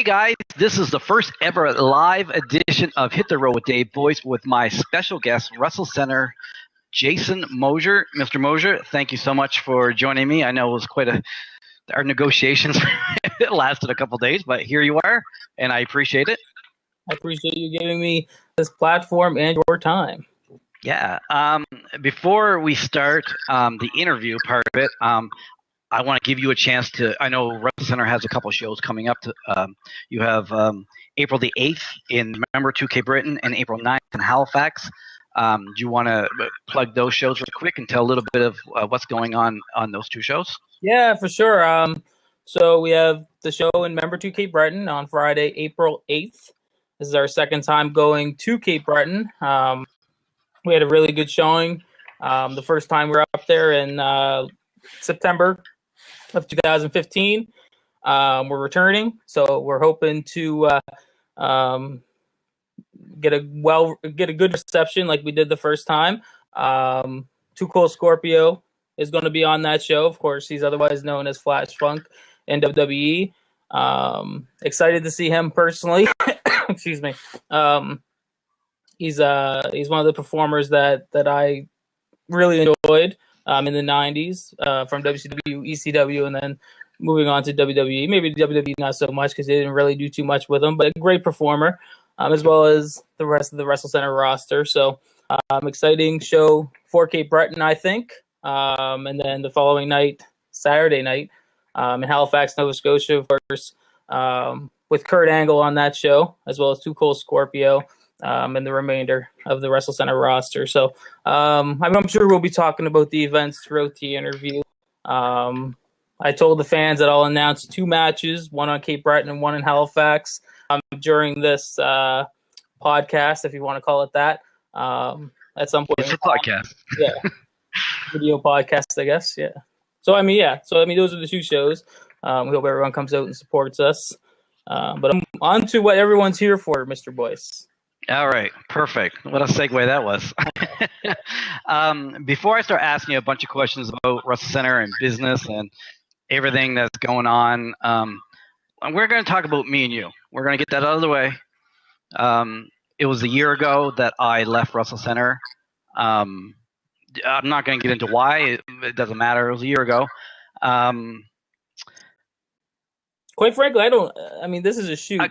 Hey guys, this is the first ever live edition of Hit the Road with Dave Boyce with my special guest, Wrestlecentre, Jason Mosher. Mr. Mosher, thank you so much for joining me. I know it was our negotiations it lasted a couple days, but here you are, and I appreciate it. I appreciate you giving me this platform and your time. Yeah. Before we start the interview part of it, I want to give you a chance to. I know Wrestlecentre has a couple shows coming up. You have April the 8th in Member 2K Britain and April 9th in Halifax. Do you want to plug those shows real quick and tell a little bit of what's going on those two shows? Yeah, for sure. So we have the show in Member 2K Breton on Friday, April 8th. This is our second time going to Cape Breton. We had a really good showing. The first time we were up there in September of 2015. We're returning, so we're hoping to get a good reception like we did the first time. Too Cool Scorpio is going to be on that show. Of course, he's otherwise known as Flash Funk in WWE. Excited to see him personally. Excuse me. He's one of the performers that I really enjoyed in the 90s from WCW, ECW, and then moving on to WWE. Maybe WWE not so much because they didn't really do too much with him, but a great performer, as well as the rest of the Wrestlecentre roster. So exciting show for Cape Breton, I think. And then the following night, Saturday night, in Halifax, Nova Scotia, of course, with Kurt Angle on that show, as well as Too Cool Scorpio. And the remainder of the Wrestlecentre roster. So I'm sure we'll be talking about the events throughout the interview. I told the fans that I'll announce two matches, one on Cape Breton and one in Halifax, during this podcast, if you want to call it that. At some point. It's a podcast. Yeah. Video podcast, I guess. Yeah. So, those are the two shows. We hope everyone comes out and supports us. But I'm on to what everyone's here for, Mr. Boyce. All right, perfect. What a segue that was. Before I start asking you a bunch of questions about Wrestlecentre and business and everything that's going on, we're going to talk about me and you. We're going to get that out of the way. It was a year ago that I left Wrestlecentre. I'm not going to get into why. It doesn't matter. It was a year ago. Quite frankly, this is a shoot.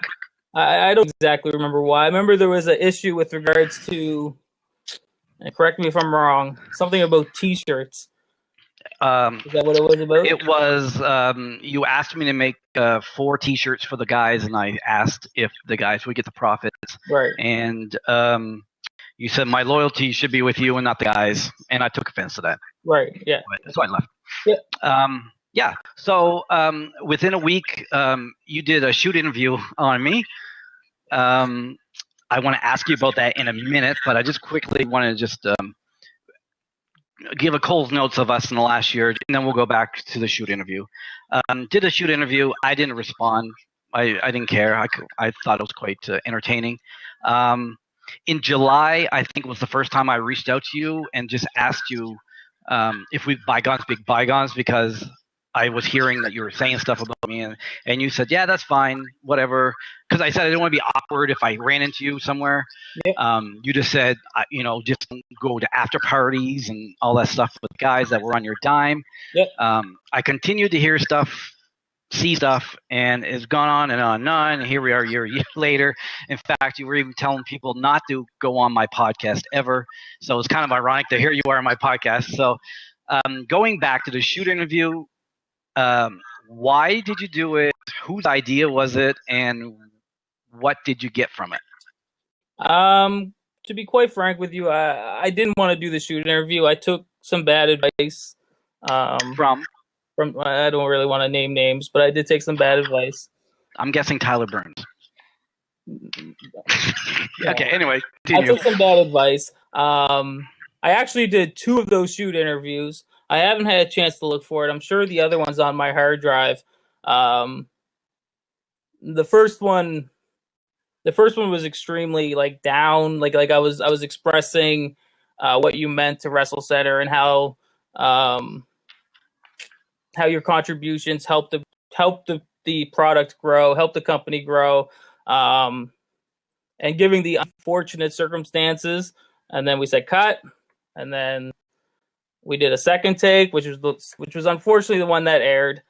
I don't exactly remember why. I remember there was an issue with regards to, correct me if I'm wrong, something about T-shirts. Is that what it was about? It was, you asked me to make 4 T-shirts for the guys, and I asked if the guys would get the profits. Right. And you said my loyalty should be with you and not the guys, and I took offense to that. Right, yeah. So I left. Yeah. Yeah. So within a week, you did a shoot interview on me. I want to ask you about that in a minute, but I just quickly want to just give a Cole's notes of us in the last year, and then we'll go back to the shoot interview. Did a shoot interview. I didn't respond. I didn't care. I thought it was quite entertaining. In July, I think was the first time I reached out to you and just asked you if we bygones be bygones, because I was hearing that you were saying stuff about me, and you said, yeah, that's fine, whatever. Because I said I didn't want to be awkward if I ran into you somewhere. Yep. You just said, just go to after parties and all that stuff with guys that were on your dime. Yep. I continued to hear stuff, see stuff, and it's gone on and on and on. And here we are a year later. In fact, you were even telling people not to go on my podcast ever. So it's kind of ironic that here you are on my podcast. So going back to the shoot interview, why did you do it? Whose idea was it? And what did you get from it? To be quite frank with you, I didn't want to do the shoot interview. I took some bad advice from I don't really want to name names, but I did take some bad advice. I'm guessing Tyler Burns. Yeah. Okay, anyway, continue. I took some bad advice. I actually did 2 of those shoot interviews. I haven't had a chance to look for it. I'm sure the other one's on my hard drive. The first one was extremely down. Like I was expressing what you meant to Wrestlecentre and how your contributions helped the the product grow, help the company grow, and giving the unfortunate circumstances. And then we said cut, and then we did a second take, which was unfortunately the one that aired.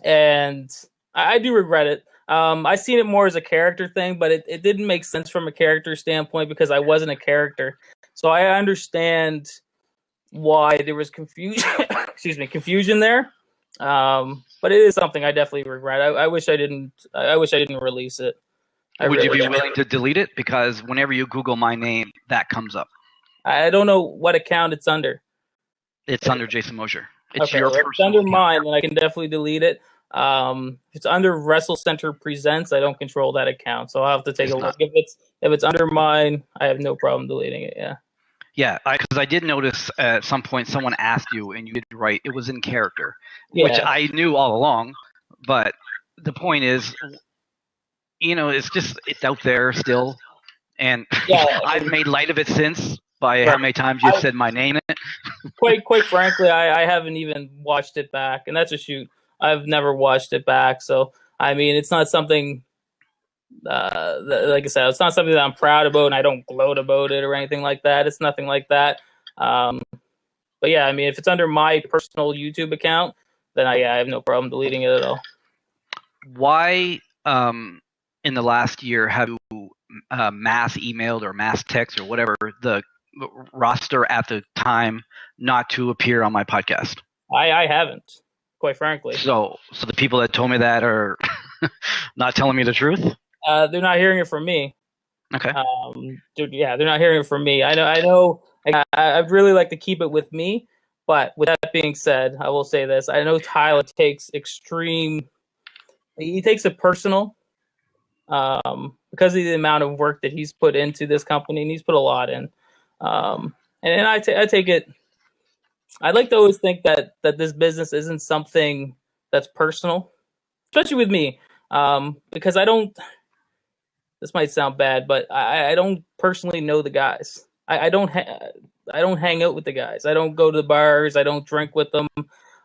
And I do regret it. I seen it more as a character thing, but it didn't make sense from a character standpoint because I wasn't a character. So I understand why there was confusion. Confusion there. But it is something I definitely regret. I wish I didn't. I wish I didn't release it. Would you be willing to delete it? Because whenever you Google my name, that comes up. I don't know what account it's under. It's under Jason Mosher. It's okay, your if it's personal under account. mine, then I can definitely delete it. If it's under Wrestlecentre Presents, I don't control that account, so I'll have to take a look. If it's under mine, I have no problem deleting it. Yeah. Yeah, because I did notice at some point someone asked you, and you did right. It was in character, Yeah. which I knew all along. But the point is, it's out there still, and Yeah, I've made light of it since by how many times you've said my name in it. Quite frankly, I haven't even watched it back, and that's a shoot. I've never watched it back, so I mean, it's not something. Like I said, it's not something that I'm proud about, and I don't gloat about it or anything like that. It's nothing like that. But yeah, I mean, if it's under my personal YouTube account, then I have no problem deleting it at all. Why, in the last year, have you mass emailed or mass text or whatever the roster at the time not to appear on my podcast? I haven't, quite frankly. So the people that told me that are not telling me the truth? They're not hearing it from me. Okay. They're not hearing it from me. I know. I'd really like to keep it with me, but with that being said, I will say this: I know Tyler takes he takes it personal, because of the amount of work that he's put into this company, and he's put a lot in. And I take it. I like to always think that this business isn't something that's personal, especially with me, because I don't. This might sound bad, but I don't personally know the guys. I don't hang out with the guys. I don't go to the bars. I don't drink with them.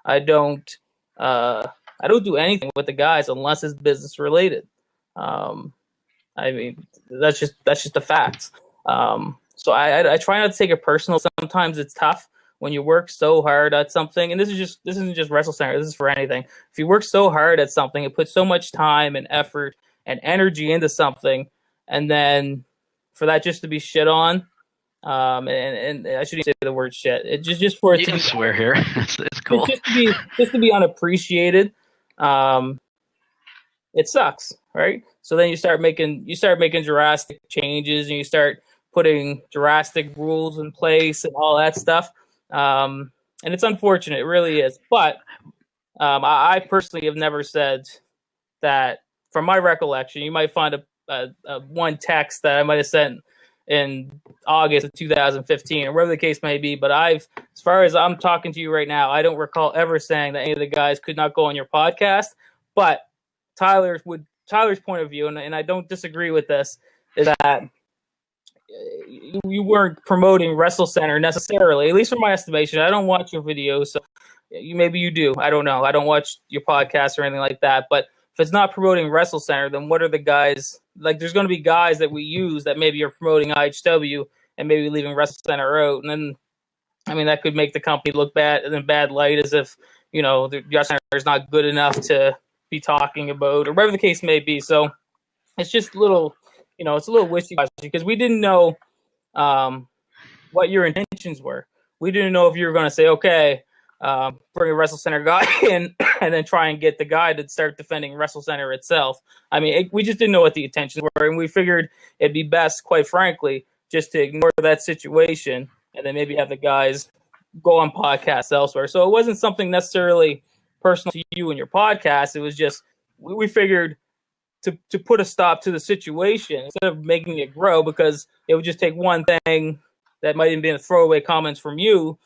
I don't do anything with the guys unless it's business related. I mean, that's just the facts. So I try not to take it personal. Sometimes it's tough when you work so hard at something, and this isn't just Wrestlecentre. This is for anything. If you work so hard at something and put so much time and effort and energy into something, and then for that just to be shit on, and I shouldn't say the word shit. It just for it you to can be, swear here. It's cool. Just to be unappreciated. It sucks, right? So then you start making drastic changes, and you start putting drastic rules in place and all that stuff. And it's unfortunate, it really is. But I personally have never said that. From my recollection, you might find a one text that I might have sent in August of 2015, or whatever the case may be. But as far as I'm talking to you right now, I don't recall ever saying that any of the guys could not go on your podcast. But Tyler's point of view, and I don't disagree with this, is that you weren't promoting Wrestlecentre necessarily, at least from my estimation. I don't watch your videos, so maybe you do. I don't know. I don't watch your podcast or anything like that. But if it's not promoting Wrestlecentre, then what are the guys? Like, there's going to be guys that we use that maybe are promoting IHW and maybe leaving Wrestlecentre out, and then, I mean, that could make the company look bad in bad light, as if, the Wrestlecentre is not good enough to be talking about, or whatever the case may be. So it's just a little, it's a little wishy-washy, because we didn't know what your intentions were. We didn't know if you were going to say, okay, bring a Wrestlecentre guy in and then try and get the guy to start defending Wrestlecentre itself. I mean, we just didn't know what the intentions were, and we figured it'd be best, quite frankly, just to ignore that situation and then maybe have the guys go on podcasts elsewhere. So it wasn't something necessarily personal to you and your podcast. It was just we figured to put a stop to the situation instead of making it grow, because it would just take one thing that might have been a throwaway comments from you,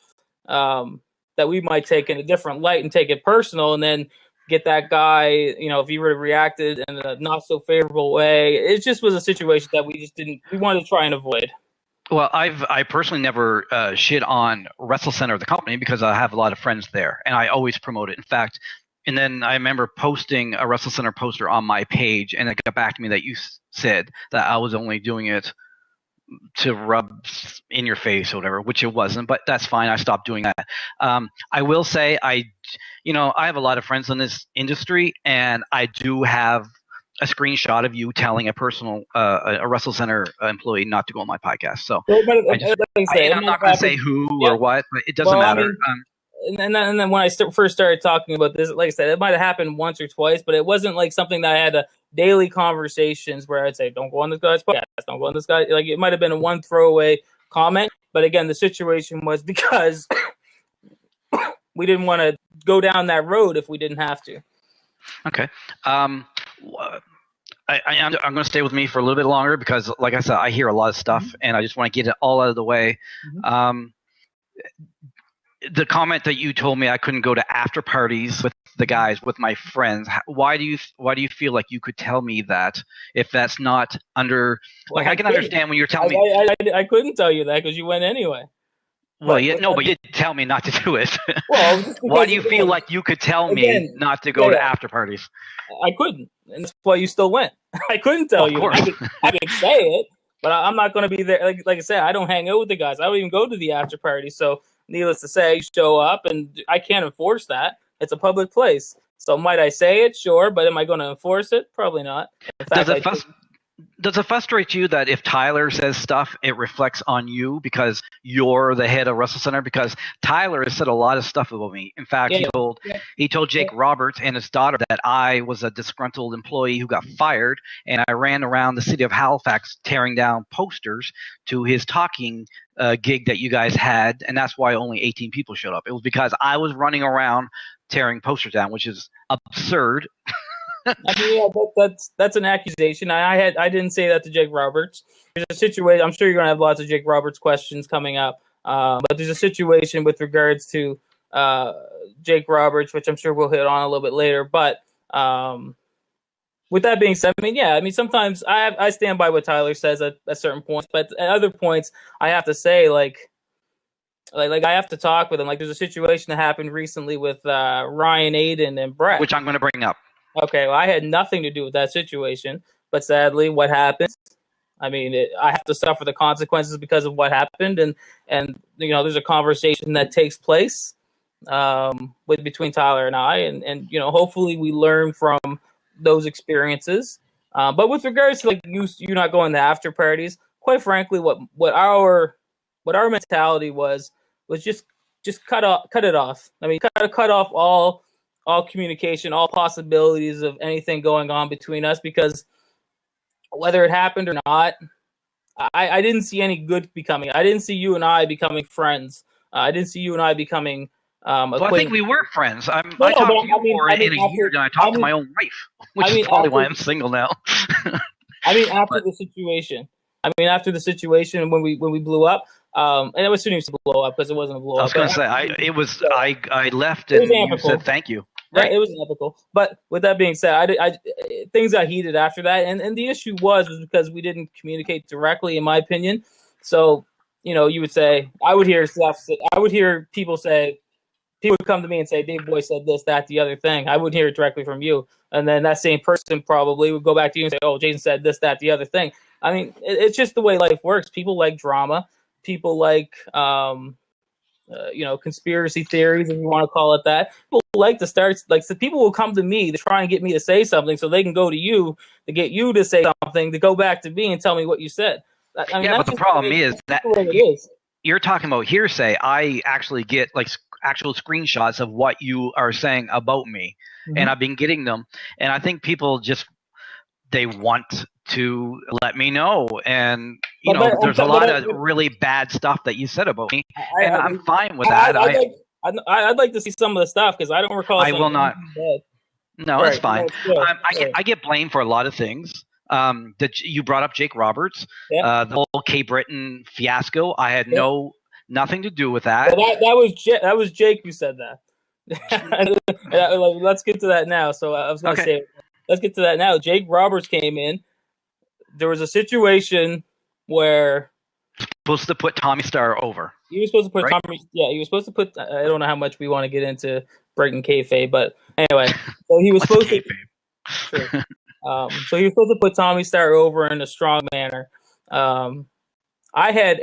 that we might take in a different light and take it personal, and then get that guy, if he would have reacted in a not so favorable way. It just was a situation that we wanted to try and avoid. Well, I personally never shit on Wrestlecentre, the company, because I have a lot of friends there, and I always promote it. In fact, And then I remember posting a Wrestlecentre poster on my page, and it got back to me that you said that I was only doing it to rub in your face or whatever, which it wasn't, but that's fine. I stopped doing that. I will say I have a lot of friends in this industry, and I do have a screenshot of you telling a Wrestlecentre employee not to go on my podcast. So I'm not going to say who or what, but it doesn't matter. And then when I first started talking about this, like I said, it might have happened once or twice, but it wasn't like something that I had daily conversations where I'd say, don't go on this guy's podcast, don't go on this guy. Like, it might have been a one throwaway comment. But again, the situation was because we didn't want to go down that road if we didn't have to. Okay. I'm going to stay with me for a little bit longer because, like I said, I hear a lot of stuff, and I just want to get it all out of the way. The comment that you told me I couldn't go to after parties with the guys, with my friends. Why do you feel like you could tell me that if that's not under? Like, I can understand when you're telling me. I couldn't tell you that because you went anyway. Well, but you didn't tell me not to do it. Well, why do you feel like you could tell me not to go to after parties? I couldn't, and that's why you still went. I couldn't tell you. I could say it, but I'm not going to be there. Like I said, I don't hang out with the guys. I don't even go to the after party. So, needless to say, show up, and I can't enforce that. It's a public place. So, might I say it? Sure, but am I going to enforce it? Probably not. In fact, does it frustrate you that if Tyler says stuff, it reflects on you because you're the head of Wrestlecentre? Because Tyler has said a lot of stuff about me. In fact, he told Jake Roberts and his daughter that I was a disgruntled employee who got fired, and I ran around the city of Halifax tearing down posters to his talking gig that you guys had, and that's why only 18 people showed up. It was because I was running around tearing posters down, which is absurd. I mean, that's an accusation. I didn't say that to Jake Roberts. There's a situation. I'm sure you're gonna have lots of Jake Roberts questions coming up, but there's a situation with regards to Jake Roberts, which I'm sure we'll hit on a little bit later. But with that being said, I mean, sometimes I stand by what Tyler says at certain points, but at other points, I have to say like I have to talk with him. Like, there's a situation that happened recently with Ryan Aiden and Brett, which I'm going to bring up. Okay, well, I had nothing to do with that situation, but sadly, what happened? I mean, I have to suffer the consequences because of what happened, and there's a conversation that takes place between Tyler and I, and hopefully we learn from those experiences. But with regards to like you not going to after parties, quite frankly, what our mentality was just cut it off. I mean, cut off all communication, all possibilities of anything going on between us, because whether it happened or not, I didn't see any good becoming. I didn't see you and I becoming friends. I didn't see you and I becoming. Well, I think we were friends. I talked to you more in a year than I talked to my own wife, which is probably why I'm single now. After the situation. After the situation when we blew up. And it was soon to blow up because it wasn't a blow up. I was going to say I left and you said thank you. Right, it was ethical. But with that being said, things got heated after that, and the issue was because we didn't communicate directly, in my opinion. So, you would say I would hear people would come to me and say, Dave Boyce said this, that, the other thing. I wouldn't hear it directly from you, and then that same person probably would go back to you and say, oh, Jason said this, that, the other thing. I mean, it's just the way life works. People like drama. People like conspiracy theories, if you want to call it that. People like to start, so people will come to me to try and get me to say something so they can go to you to get you to say something, to go back to me and tell me what you said. But the problem is that you're talking about hearsay. I actually get like actual screenshots of what you are saying about me, and I've been getting them, and I think people they want to let me know, and there's a lot of really bad stuff that you said about me, and I'm fine with that. I'd like to see some of the stuff because I don't recall. I will not. No, right, it's fine. I get blamed for a lot of things. That you brought up Jake Roberts, the whole K Britton fiasco. I had nothing to do with that. Well, that was Jake who said that. Let's get to that now. So I was going to say, let's get to that now. Jake Roberts came in. There was a situation where supposed to put Tommy Starr over. He was supposed to put right? Tommy. Yeah, he was supposed to put. I don't know how much we want to get into breaking kayfabe, but anyway, so he was What's supposed to. kayfabe? True. So he was supposed to put Tommy Star over in a strong manner. I had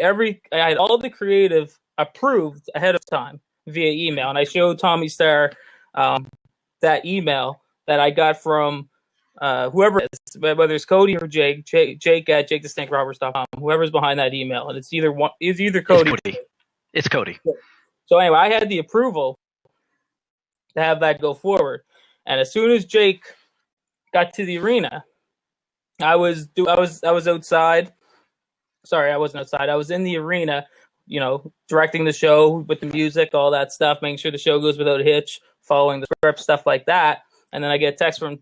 all the creative approved ahead of time via email, and I showed Tommy Star that email that I got from whoever it is, whether it's Cody or Jake at JakeTheSnakeRoberts.com, whoever's behind that email, and it's either Cody. It's Cody. So anyway, I had the approval to have that go forward, and as soon as Jake got to the arena, I was outside. Sorry, I wasn't outside. I was in the arena, directing the show with the music, all that stuff, making sure the show goes without a hitch, following the script, stuff like that. And then I get a text from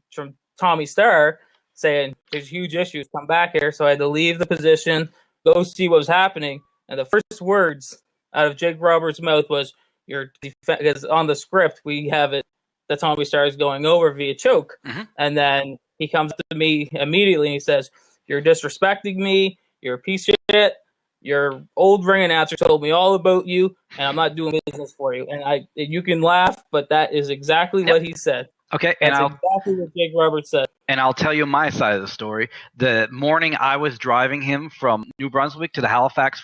Tommy Star saying there's huge issues, come back here. So I had to leave the position, go see what was happening. And the first words out of Jake Roberts' mouth was, because on the script we have it that Tommy Star is going over via choke. Mm-hmm. And then he comes to me immediately and he says, "You're disrespecting me. You're a piece of shit. Your old ring announcer told me all about you, and I'm not doing business for you." And you can laugh, but that is exactly what he said. Okay, That's exactly what Jake Roberts said. And I'll tell you my side of the story. The morning I was driving him from New Brunswick to the Halifax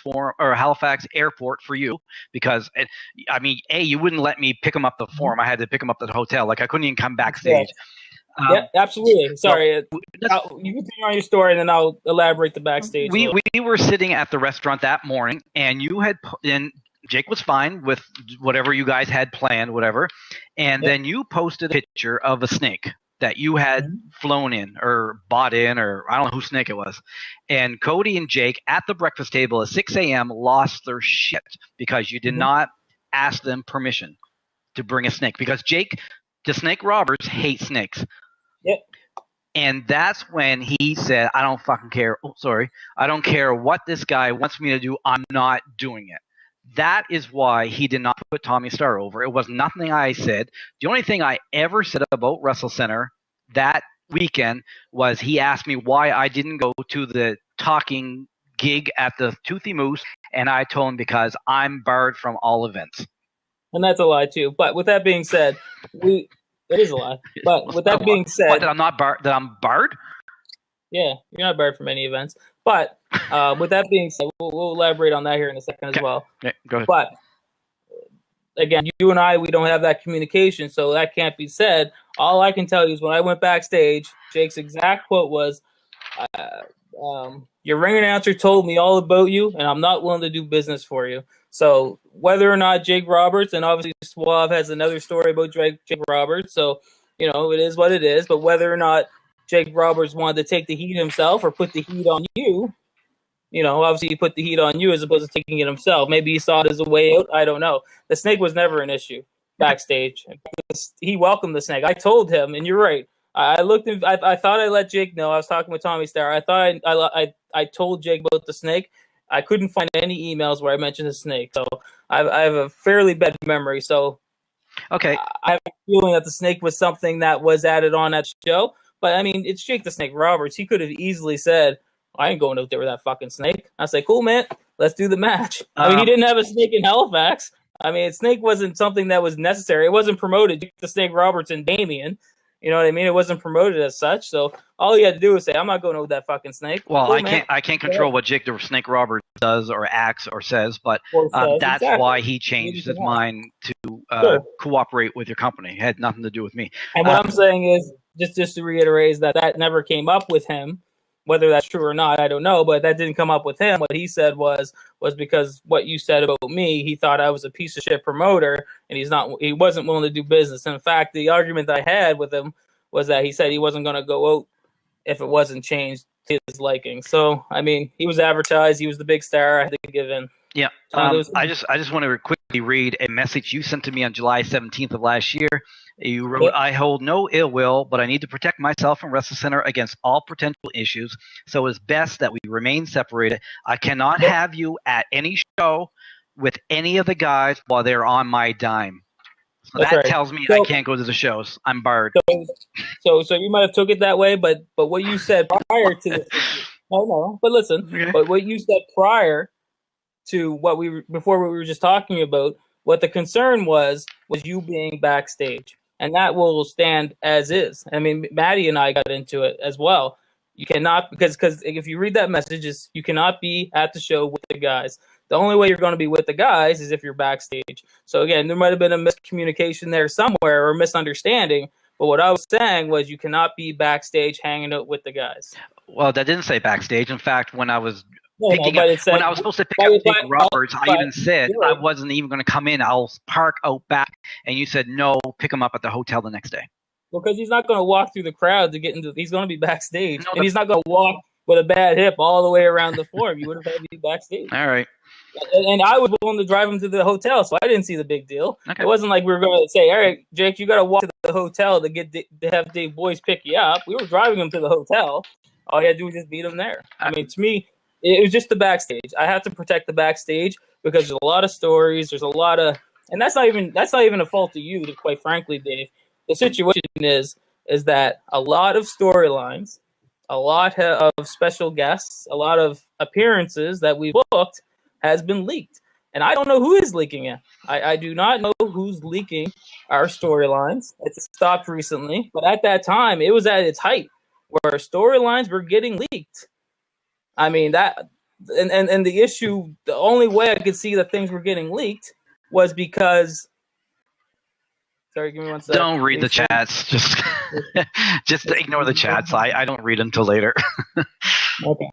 airport for you, because you wouldn't let me pick him up the Forum. I had to pick him up at the hotel. Like I couldn't even come backstage. Yeah, absolutely. Sorry, you continue on your story, and then I'll elaborate the backstage. We were sitting at the restaurant that morning, and Jake was fine with whatever you guys had planned, whatever. And then you posted a picture of a snake that you had flown in or bought in, or I don't know whose snake it was. And Cody and Jake at the breakfast table at 6 a.m. lost their shit because you did not ask them permission to bring a snake. Because Jake, the Snake Roberts, hates snakes. Yep. And that's when he said, I don't fucking care. Oh, sorry. I don't care what this guy wants me to do. I'm not doing it. That is why he did not put Tommy Star over. It was nothing I said. The only thing I ever said about Wrestlecentre that weekend was he asked me why I didn't go to the talking gig at the Toothy Moose, and I told him because I'm barred from all events. And that's a lie too. But with that being said, it is a lie. But with that being said, what, that I'm not barred? That I'm barred? Yeah, you're not barred from any events. But with that being said, we'll elaborate on that here in a second as well. Okay, go ahead. But again, you and I, we don't have that communication, so that can't be said. All I can tell you is when I went backstage, Jake's exact quote was, "Your ring announcer told me all about you, and I'm not willing to do business for you." So whether or not Jake Roberts, and obviously Suave has another story about Jake Roberts, so it is what it is. But whether or not Jake Roberts wanted to take the heat himself or put the heat on you, obviously he put the heat on you as opposed to taking it himself. Maybe he saw it as a way out. I don't know. The snake was never an issue backstage. He welcomed the snake. I told him, and you're right. I looked. I thought I let Jake know. I was talking with Tommy Star. I thought I told Jake about the snake. I couldn't find any emails where I mentioned the snake. So I have a fairly bad memory. So okay, I have a feeling that the snake was something that was added on that show. But I mean, it's Jake the Snake Roberts. He could have easily said, "I ain't going out there with that fucking snake." I say, "Cool, man. Let's do the match." I mean, he didn't have a snake in Halifax. I mean, snake wasn't something that was necessary. It wasn't promoted. Jake the Snake Roberts and Damien. You know what I mean? It wasn't promoted as such. So all you had to do was say, "I'm not going with that fucking snake." Well, cool, I can't control what Jake the Snake Roberts does or acts or says, but that's exactly why he changed his mind to cooperate with your company. It had nothing to do with me. And what I'm saying is, just to reiterate, is that never came up with him. Whether that's true or not, I don't know, but that didn't come up with him. What he said was because what you said about me, he thought I was a piece of shit promoter, and he wasn't willing to do business. And in fact, the argument I had with him was that he said he wasn't going to go out if it wasn't changed to his liking. So, I mean, he was advertised, he was the big star, I had to give in. Yeah, I just want to quickly read a message you sent to me on July 17th of last year. You wrote, "I hold no ill will, but I need to protect myself and Wrestlecentre against all potential issues, so it's best that we remain separated. I cannot have you at any show with any of the guys while they're on my dime." So that tells me I can't go to the shows. I'm barred. So you might have took it that way, but what you said prior to this, no, but listen, but what you said prior to what before we were just talking about. What the concern was you being backstage, and that will stand as is. I mean, Maddie and I got into it as well. You cannot, because if you read that message, is you cannot be at the show with the guys. The only way you're going to be with the guys is if you're backstage. So again, there might have been a miscommunication there somewhere or a misunderstanding. But what I was saying was you cannot be backstage hanging out with the guys. Well, that didn't say backstage. In fact, when I was when I was supposed to pick up Nick Roberts, I even said right. I wasn't even going to come in. I'll park out back. And you said, no, pick him up at the hotel the next day. Well, because he's not going to walk through the crowd to get into. He's going to be backstage, and he's not going to walk with a bad hip all the way around the floor. You would have had to be backstage. All right. And I was willing to drive him to the hotel, so I didn't see the big deal. Okay. It wasn't like we were going to say, all right, Jake, you got to walk to the hotel to have Dave Boyce pick you up. We were driving him to the hotel. All you had to do was just meet him there. I mean, to me, it was just the backstage. I have to protect the backstage because there's a lot of stories. There's a lot of, and that's not even a fault of you, quite frankly, Dave. The situation is that a lot of storylines, a lot of special guests, a lot of appearances that we booked has been leaked. And I don't know who is leaking it. I do not know who's leaking our storylines. It stopped recently. But at that time, it was at its height where storylines were getting leaked. I mean, that and the issue, the only way I could see that things were getting leaked was because... Sorry, give me 1 second. Don't read the chats. Just ignore the chats. I don't read until later. Okay.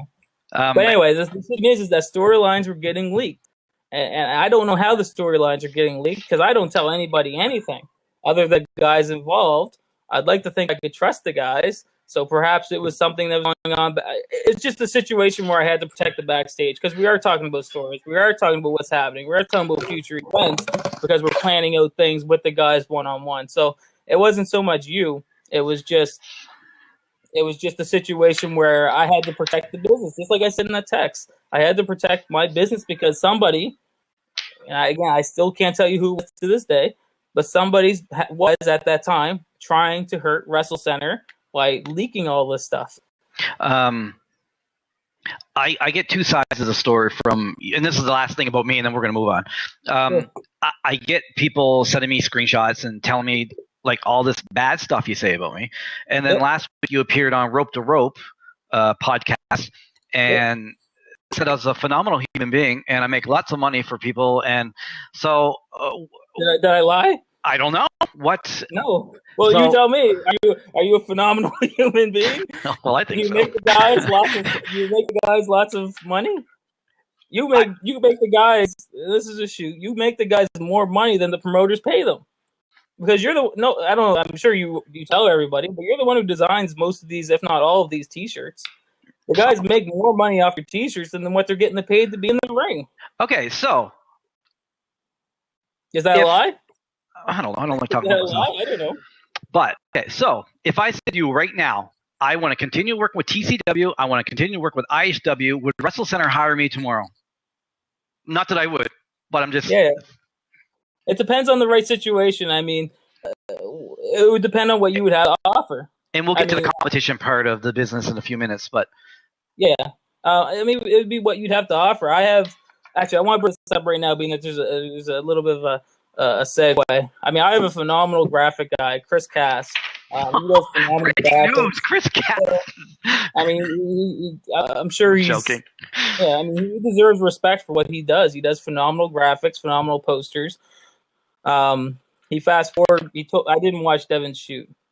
But anyway, the thing is that storylines were getting leaked. And I don't know how the storylines are getting leaked because I don't tell anybody anything other than the guys involved. I'd like to think I could trust the guys. So perhaps it was something that was going on. But it's just a situation where I had to protect the backstage because we are talking about stories. We are talking about what's happening. We are talking about future events because we're planning out things with the guys one-on-one. So it wasn't so much you. It was just a situation where I had to protect the business. Just like I said in that text, I had to protect my business because somebody, and I still can't tell you who was to this day, but somebody was at that time trying to hurt Wrestlecentre by leaking all this stuff. I get two sides of the story from, and this is the last thing about me, and then we're going to move on. Sure. I get people sending me screenshots and telling me like all this bad stuff you say about me. And then last week you appeared on Rope to Rope podcast and said I was a phenomenal human being and I make lots of money for people. And so did I lie? I don't know. What? No. Well, so, you tell me. Are you a phenomenal human being? Well, I think you make the guys lots of money. You make the guys. This is a shoot. You make the guys more money than the promoters pay them. Because I don't know. I'm sure you tell everybody, but you're the one who designs most of these, if not all of these T-shirts. The guys make more money off your T-shirts than what they're getting paid to be in the ring. Okay, so is that a lie? I don't know. I don't like talking about myself. I don't know. But okay, so if I said to you right now, I want to continue working with TCW, I want to continue to work with IHW, would Wrestlecentre hire me tomorrow? Not that I would, but I'm just It depends on the right situation. I mean, it would depend on what you would have to offer. And we'll get to the competition part of the business in a few minutes, but I mean, it would be what you'd have to offer. I want to bring this up right now, being that there's a little bit of a segue. I mean, I have a phenomenal graphic guy, Chris Cass. He does phenomenal graphics. Chris Cass. I mean, I'm sure he's joking. Yeah, I mean, he deserves respect for what he does. He does phenomenal graphics, phenomenal posters. He fast forward. I didn't watch Devin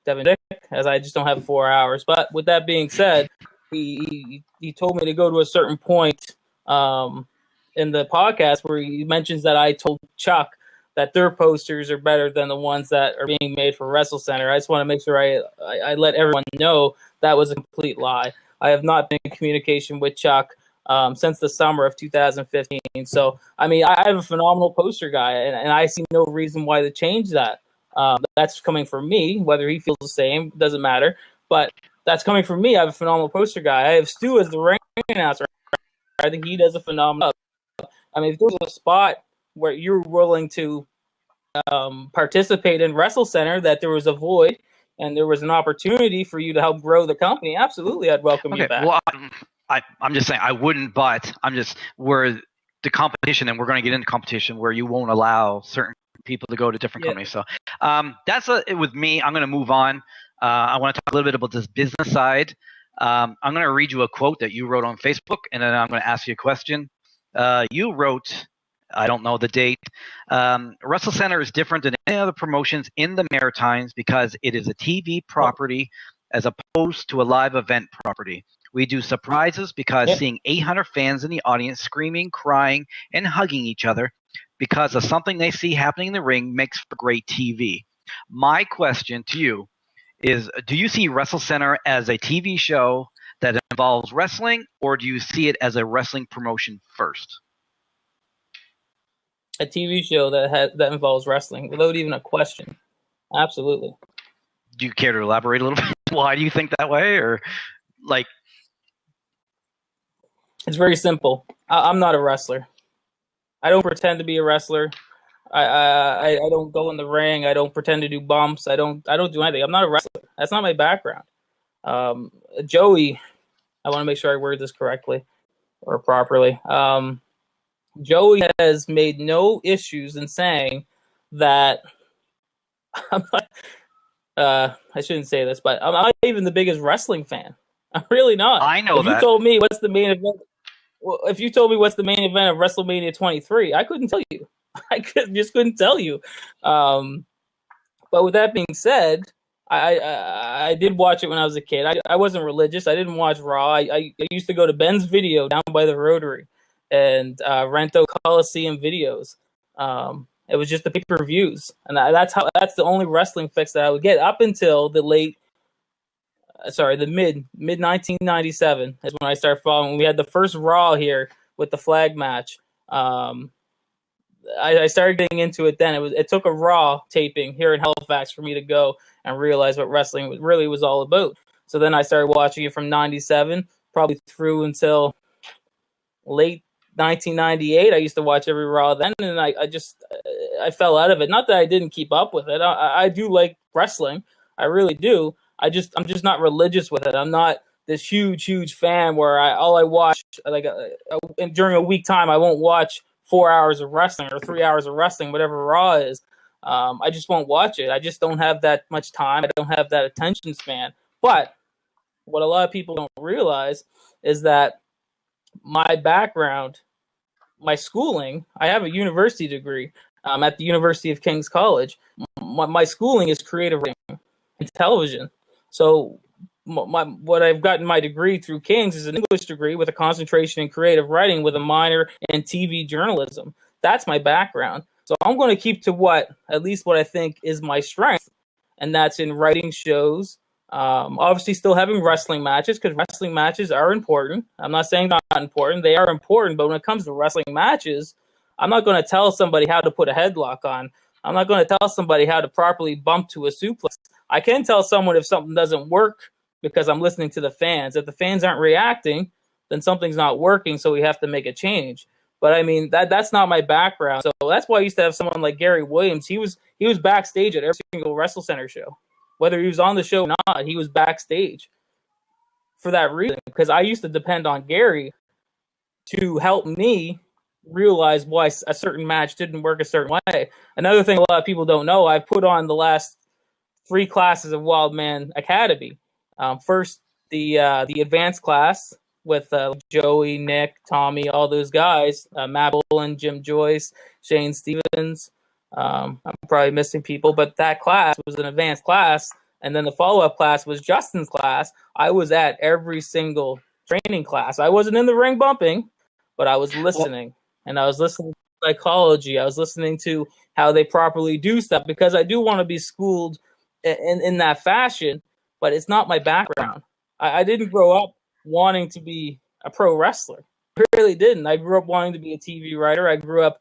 Dick, as I just don't have 4 hours. But with that being said, he told me to go to a certain point in the podcast where he mentions that I told Chuck that their posters are better than the ones that are being made for Wrestlecentre. I just want to make sure I let everyone know that was a complete lie. I have not been in communication with Chuck since the summer of 2015. So, I mean, I have a phenomenal poster guy, and I see no reason why to change that. That's coming from me. Whether he feels the same, doesn't matter. But that's coming from me. I have a phenomenal poster guy. I have Stu as the ring announcer. I think he does a phenomenal job. I mean, if there's a spot where you're willing to participate in Wrestlecentre, that there was a void and there was an opportunity for you to help grow the company, absolutely, I'd welcome you back. Well, I'm just saying I wouldn't, but I'm just the competition, and we're going to get into competition where you won't allow certain people to go to different companies. So that's it with me. I'm going to move on. I want to talk a little bit about this business side. I'm going to read you a quote that you wrote on Facebook, and then I'm going to ask you a question. You wrote, I don't know the date, Wrestlecentre is different than any other promotions in the Maritimes because it is a TV property as opposed to a live event property. We do surprises because seeing 800 fans in the audience screaming, crying, and hugging each other because of something they see happening in the ring makes for great TV. My question to you is, do you see Wrestlecentre as a TV show that involves wrestling, or do you see it as a wrestling promotion first? A TV show that involves wrestling, without even a question. Absolutely. Do you care to elaborate a little bit? Why do you think that way? Or like, it's very simple. I'm not a wrestler. I don't pretend to be a wrestler. I don't go in the ring. I don't pretend to do bumps. I don't do anything. I'm not a wrestler. That's not my background. Joey, I want to make sure I word this correctly or properly. Joey has made no issues in saying that I'm not, I shouldn't say this, but I'm not even the biggest wrestling fan. I'm really not. I know if that. You told me what's the main event, if you told me what's the main event of WrestleMania 23, I couldn't tell you. Just couldn't tell you. But with that being said, I did watch it when I was a kid. I wasn't religious. I didn't watch Raw. I used to go to Ben's Video down by the Rotary and rent out Coliseum videos. It was just the pay-per-views, and that's the only wrestling fix that I would get up until the mid 1997 is when I started following. We had the first Raw here with the flag match. I started getting into it then. It took a Raw taping here in Halifax for me to go and realize what wrestling really was all about. So then I started watching it from 97, probably through until late 1998. I used to watch every Raw then, and I I fell out of it. Not that I didn't keep up with it. I do like wrestling. I really do. I'm just not religious with it. I'm not this huge fan where all I watch, like during a week time, I won't watch 4 hours of wrestling or 3 hours of wrestling, whatever Raw is. I just won't watch it. I just don't have that much time. I don't have that attention span. But what a lot of people don't realize is that my background, my schooling, I have a university degree at the University of King's College. My schooling is creative writing and television. So what I've gotten my degree through King's is an English degree with a concentration in creative writing with a minor in TV journalism. That's my background. So I'm going to keep to at least what I think is my strength, and that's in writing shows. Obviously still having wrestling matches, because wrestling matches are important. I'm not saying they're not important. They are important, but when it comes to wrestling matches, I'm not going to tell somebody how to put a headlock on. I'm not going to tell somebody how to properly bump to a suplex. I can tell someone if something doesn't work because I'm listening to the fans. If the fans aren't reacting, then something's not working, so we have to make a change. But I mean, that's not my background. So that's why I used to have someone like Gary Williams. He was backstage at every single Wrestlecentre show. Whether he was on the show or not, he was backstage for that reason. Because I used to depend on Gary to help me realize why a certain match didn't work a certain way. Another thing a lot of people don't know, I've put on the last 3 classes of Wildman Academy. First, the advanced class with Joey, Nick, Tommy, all those guys, Matt Boland, Jim Joyce, Shane Stevens. I'm probably missing people, but that class was an advanced class. And then the follow-up class was Justin's class. I was at every single training class. I wasn't in the ring bumping, but I was listening. And I was listening to psychology. I was listening to how they properly do stuff, because I do want to be schooled in that fashion, but it's not my background. I didn't grow up wanting to be a pro wrestler. I really didn't. I grew up wanting to be a TV writer. I grew up,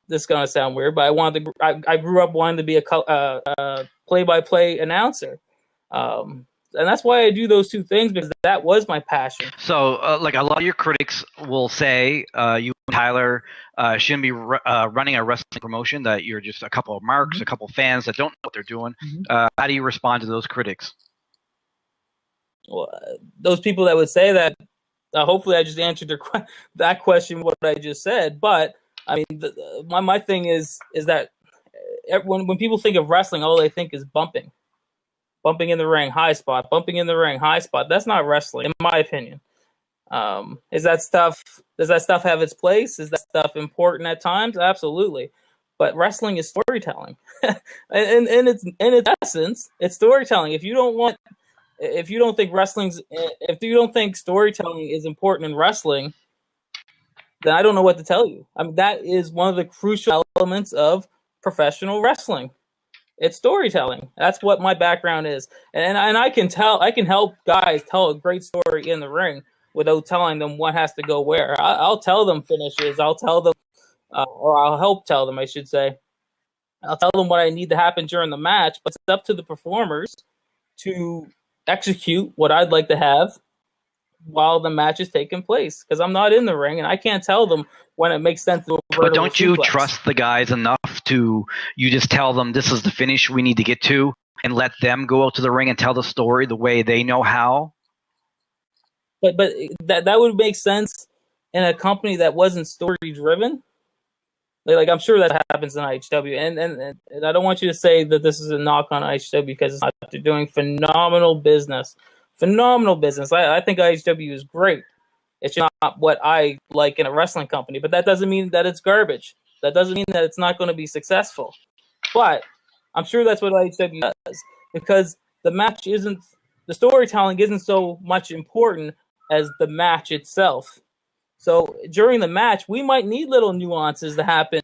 this is going to sound weird, but I grew up wanting to be a play-by-play announcer. And that's why I do those two things, because that was my passion. So, like a lot of your critics will say, you and Tyler shouldn't be running a wrestling promotion, that you're just a couple of marks, a couple of fans that don't know what they're doing. How do you respond to those critics? Well, those people that would say that, hopefully I just answered that question what I just said. But I mean, my thing is that when people think of wrestling, all they think is bumping in the ring, high spot, bumping in the ring, high spot. That's not wrestling, in my opinion. Does that stuff have its place? Is that stuff important at times? Absolutely. But wrestling is storytelling. and in its essence, it's storytelling. If you don't think storytelling is important in wrestling, then I don't know what to tell you. I mean, that is one of the crucial elements of professional wrestling. It's storytelling. That's what my background is, and I can help guys tell a great story in the ring without telling them what has to go where. I'll tell them finishes. I'll tell them, or I'll help tell them, I should say. I'll tell them what I need to happen during the match, but it's up to the performers to execute what I'd like to have while the match is taking place, because I'm not in the ring and I can't tell them when it makes sense to. But don't you trust the guys enough to you just tell them this is the finish we need to get to and let them go out to the ring and tell the story the way they know how? But that would make sense in a company that wasn't story driven. Like I'm sure that happens in IHW, and I don't want you to say that this is a knock on IHW, because it's not. They're doing phenomenal business. I think IHW is great. It's not what I like in a wrestling company, but that doesn't mean that it's garbage. That doesn't mean that it's not going to be successful. But I'm sure that's what IHW does, because the storytelling isn't so much important as the match itself. So during the match, we might need little nuances to happen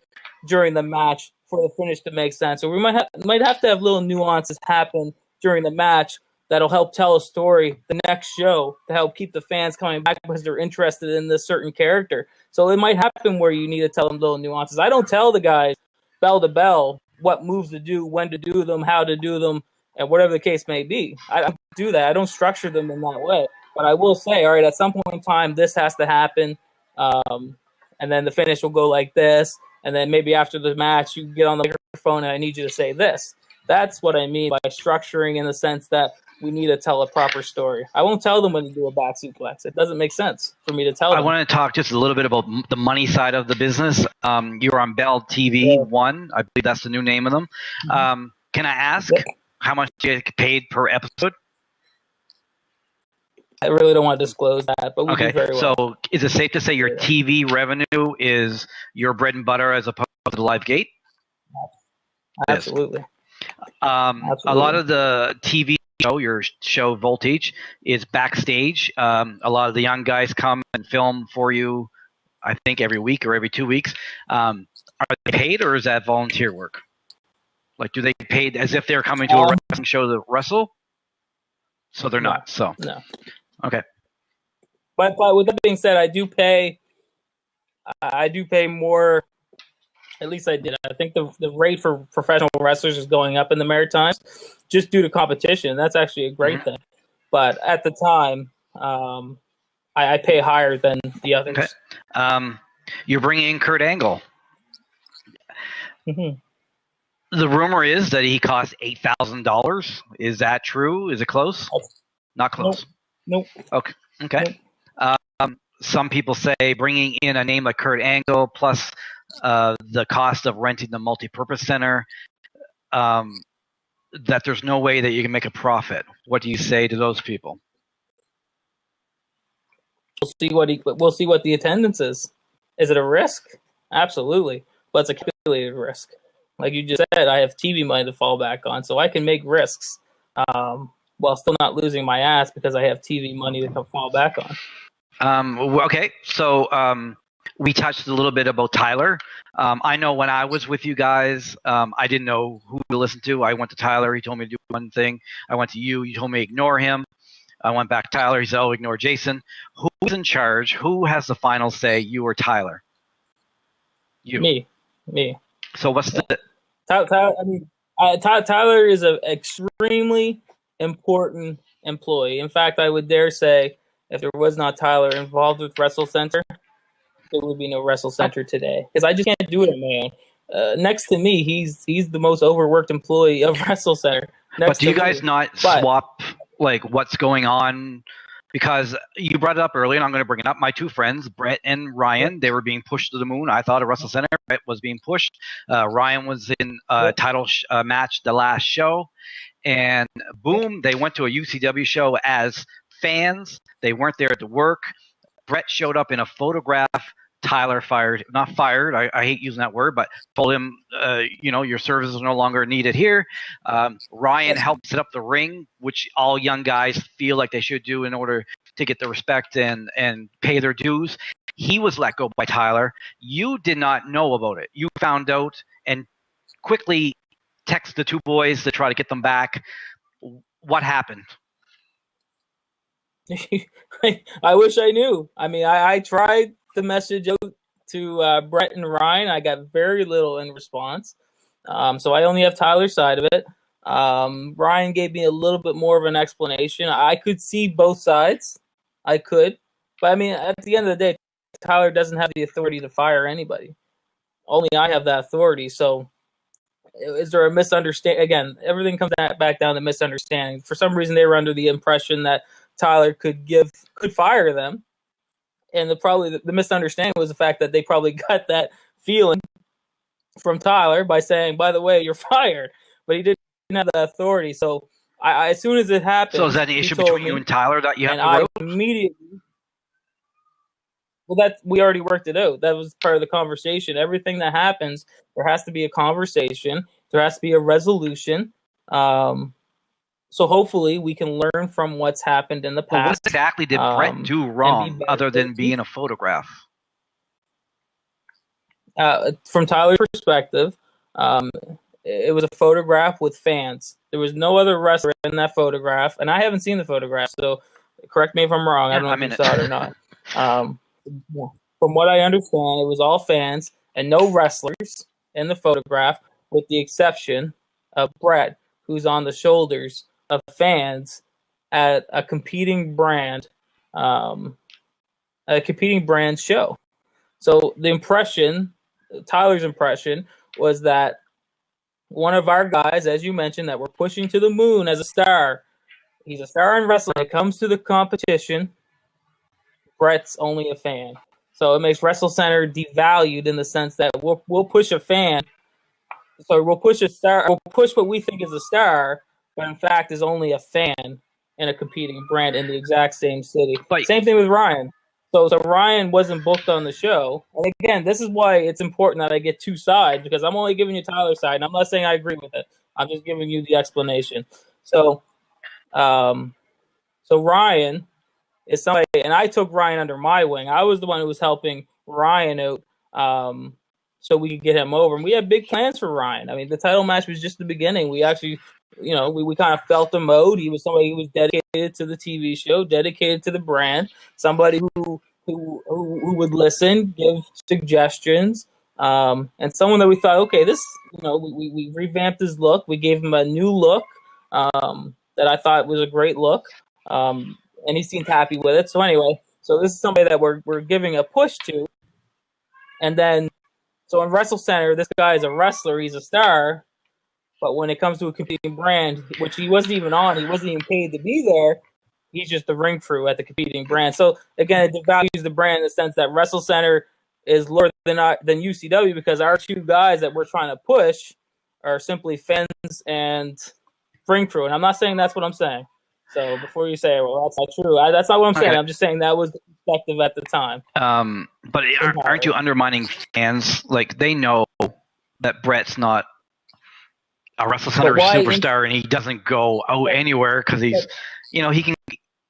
during the match for the finish to make sense. Or we might have to have little nuances happen during the match that'll help tell a story the next show to help keep the fans coming back because they're interested in this certain character. So it might happen where you need to tell them little nuances. I don't tell the guys bell to bell what moves to do, when to do them, how to do them, and whatever the case may be. I don't do that. I don't structure them in that way. But I will say, all right, at some point in time, this has to happen. And then the finish will go like this. And then maybe after the match, you get on the microphone and I need you to say this. That's what I mean by structuring, in the sense that we need to tell a proper story. I won't tell them when to do a back suplex. It doesn't make sense for me to tell them. I want to talk just a little bit about the money side of the business. You're on Bell TV 1. I believe that's the new name of them. Can I ask how much you get paid per episode? I really don't want to disclose that, but we do very well. So is it safe to say your TV revenue is your bread and butter as opposed to the live gate? Absolutely. A lot of the TV show, your show Voltage, is backstage. A lot of the young guys come and film for you, I think, every week or every 2 weeks. Are they paid, or is that volunteer work? Like, do they get paid as if they're coming to a wrestling show to wrestle? So they're not. So no. Okay. But with that being said, I do pay more. At least I did. I think the rate for professional wrestlers is going up in the Maritimes just due to competition. That's actually a great thing. But at the time, I pay higher than the others. Okay. You're bringing in Kurt Angle. Mm-hmm. The rumor is that he costs $8,000. Is that true? Is it close? Not close. Nope. Okay. Nope. Some people say bringing in a name like Kurt Angle plus the cost of renting the multi-purpose center, that there's no way that you can make a profit. What do you say to those people? We'll see what the attendance is. Is it a risk? Absolutely, but it's a calculated risk. Like you just said, I have TV money to fall back on, so I can make risks while still not losing my ass because I have TV money to fall back on. Okay, so we touched a little bit about Tyler. I know when I was with you guys, I didn't know who to listen to. I went to Tyler. He told me to do one thing. I went to you. You told me ignore him. I went back to Tyler. He said, oh, ignore Jason. Who's in charge? Who has the final say, you or Tyler? You. Me. So what's the... Tyler is an extremely important employee. In fact, I would dare say, if there was not Tyler involved with Wrestlecentre, there would be no Wrestlecentre today. Because I just can't do it on my own. Next to me, he's the most overworked employee of Wrestlecentre. But do you guys not swap like what's going on because you brought it up earlier, and I'm going to bring it up. My two friends, Brett and Ryan, they were being pushed to the moon. I thought at Wrestlecentre, Brett was being pushed. Ryan was in a title match the last show, and boom, they went to a UCW show as fans. They weren't there to work. Brett showed up in a photograph. Tyler not fired. I hate using that word, but told him, your services are no longer needed here. Ryan helped set up the ring, which all young guys feel like they should do in order to get the respect and pay their dues. He was let go by Tyler. You did not know about it. You found out and quickly texted the two boys to try to get them back. What happened? I wish I knew. I mean, I tried the message out to Brett and Ryan. I got very little in response. So I only have Tyler's side of it. Ryan gave me a little bit more of an explanation. I could see both sides. I could. But I mean, at the end of the day, Tyler doesn't have the authority to fire anybody. Only I have that authority. So is there a misunderstanding? Again, everything comes back down to misunderstanding. For some reason, they were under the impression that Tyler could fire them. And the misunderstanding was the fact that they probably got that feeling from Tyler by saying, by the way, you're fired. But he didn't have the authority. So I as soon as it happened. So is that an issue between you and Tyler that you have to immediately. Well, we already worked it out. That was part of the conversation. Everything that happens, there has to be a conversation. There has to be a resolution. So hopefully we can learn from what's happened in the past. Well, what exactly did Brett do wrong other than being a photograph? From Tyler's perspective, it was a photograph with fans. There was no other wrestler in that photograph, and I haven't seen the photograph, so correct me if I'm wrong. I don't know if you saw it or not. From what I understand, it was all fans and no wrestlers in the photograph, with the exception of Brett, who's on the shoulders of fans at a competing brand show. So Tyler's impression was that one of our guys, as you mentioned, that we're pushing to the moon as a star, he's a star in wrestling. When it comes to the competition, Brett's only a fan. So it makes Wrestlecentre devalued in the sense that we'll push a fan. So we'll push a star. We'll push what we think is a star, but in fact is only a fan in a competing brand in the exact same city. Same thing with Ryan. So Ryan wasn't booked on the show. And again, this is why it's important that I get two sides, because I'm only giving you Tyler's side, and I'm not saying I agree with it. I'm just giving you the explanation. So Ryan is somebody, and I took Ryan under my wing. I was the one who was helping Ryan out so we could get him over. And we had big plans for Ryan. I mean, the title match was just the beginning. We actually, we kind of felt him out. He was somebody who was dedicated to the TV show, dedicated to the brand, somebody who would listen, give suggestions, and someone that we thought, okay, this, we revamped his look. We gave him a new look that I thought was a great look. And he seemed happy with it. So anyway, this is somebody that we're giving a push to. And then, so in Wrestlecentre, this guy is a wrestler. He's a star. But when it comes to a competing brand, which he wasn't even on, he wasn't even paid to be there. He's just the ring crew at the competing brand. So again, it devalues the brand in the sense that Wrestlecentre is lower than UCW, because our two guys that we're trying to push are simply fans and ring crew. And I'm not saying that's what I'm saying. So before you say, well, that's not true, that's not what I'm saying. I'm just saying that was the perspective at the time. But aren't you undermining fans? Like, they know that Brett's not a Wrestlecentre superstar, and he doesn't go out anywhere because he's, he can.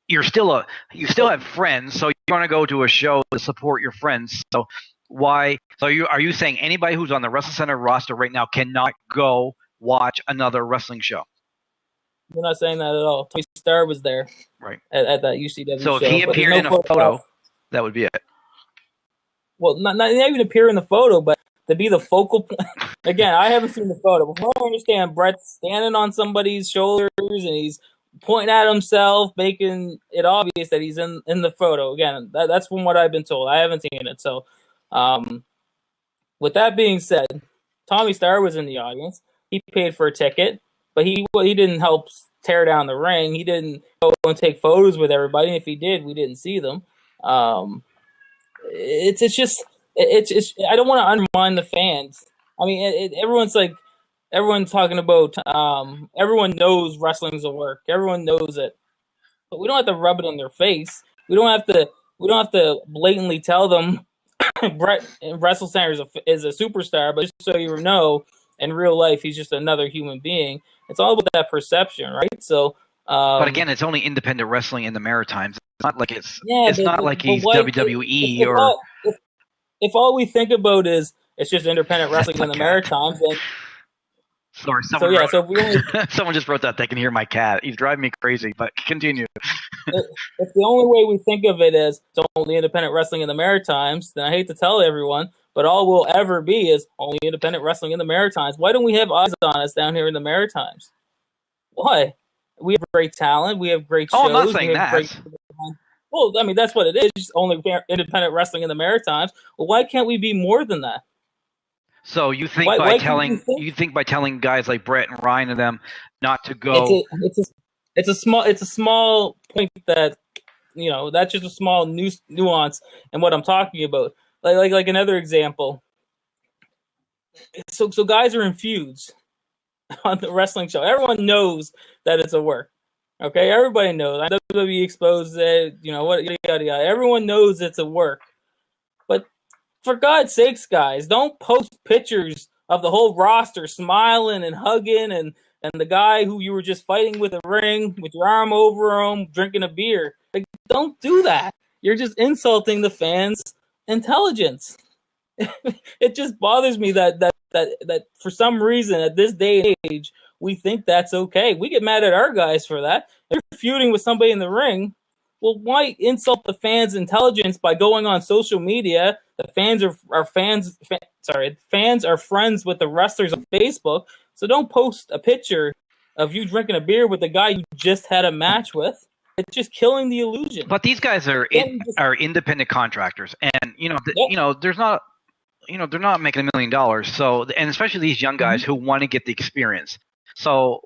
You still have friends, so you want to go to a show to support your friends. So why? So are you saying anybody who's on the Wrestlecentre roster right now cannot go watch another wrestling show? We're not saying that at all. Tony Starr was there, right, at that UCW show. So if he appeared in a photo, that would be it. Well, not even appear in the photo, but to be the focal point. Again, I haven't seen the photo. But from what I understand, Brett's standing on somebody's shoulders and he's pointing at himself, making it obvious that he's in the photo. Again, that's from what I've been told. I haven't seen it. So, with that being said, Tommy Starr was in the audience. He paid for a ticket. But he didn't help tear down the ring. He didn't go and take photos with everybody. And if he did, we didn't see them. It's just I don't want to undermine the fans. I mean, everyone's talking about. Everyone knows wrestling's a work. Everyone knows it, but we don't have to rub it in their face. We don't have to. We don't have to blatantly tell them Brett in Wrestlecentre is a superstar. But just so you know, in real life, he's just another human being. It's all about that perception, right? So. But again, it's only independent wrestling in the Maritimes. It's not like it's not like he's WWE or. If all we think about is it's just independent wrestling in the Maritimes, then sorry, someone just wrote that they can hear my cat. He's driving me crazy. But continue. If the only way we think of it is it's only independent wrestling in the Maritimes, then I hate to tell everyone, but all we'll ever be is only independent wrestling in the Maritimes. Why don't we have eyes on us down here in the Maritimes? Why? We have great talent. We have great shows. Oh, I'm not saying that. Well, I mean, that's what it is. Just only independent wrestling in the Maritimes. Well, why can't we be more than that? So you think by telling guys like Brett and Ryan and them not to go? It's a small point that that's just a small nuance in what I'm talking about. Like another example. So guys are in feuds on the wrestling show. Everyone knows that it's a work. Okay, everybody knows. WWE exposed it. What? Yada yada yada. Everyone knows it's a work. But for God's sakes, guys, don't post pictures of the whole roster smiling and hugging and the guy who you were just fighting with a ring with your arm over him, drinking a beer. Like, don't do that. You're just insulting the fans' intelligence. It just bothers me that for some reason at this day and age we think that's okay. We get mad at our guys for that. If you're feuding with somebody in the ring, well, why insult the fans' intelligence by going on social media? The fans fans are friends with the wrestlers on Facebook, so don't post a picture of you drinking a beer with the guy you just had a match with. It's just killing the illusion. But these guys are independent contractors, and there's not. They're not making $1 million. So, and especially these young guys who want to get the experience. So,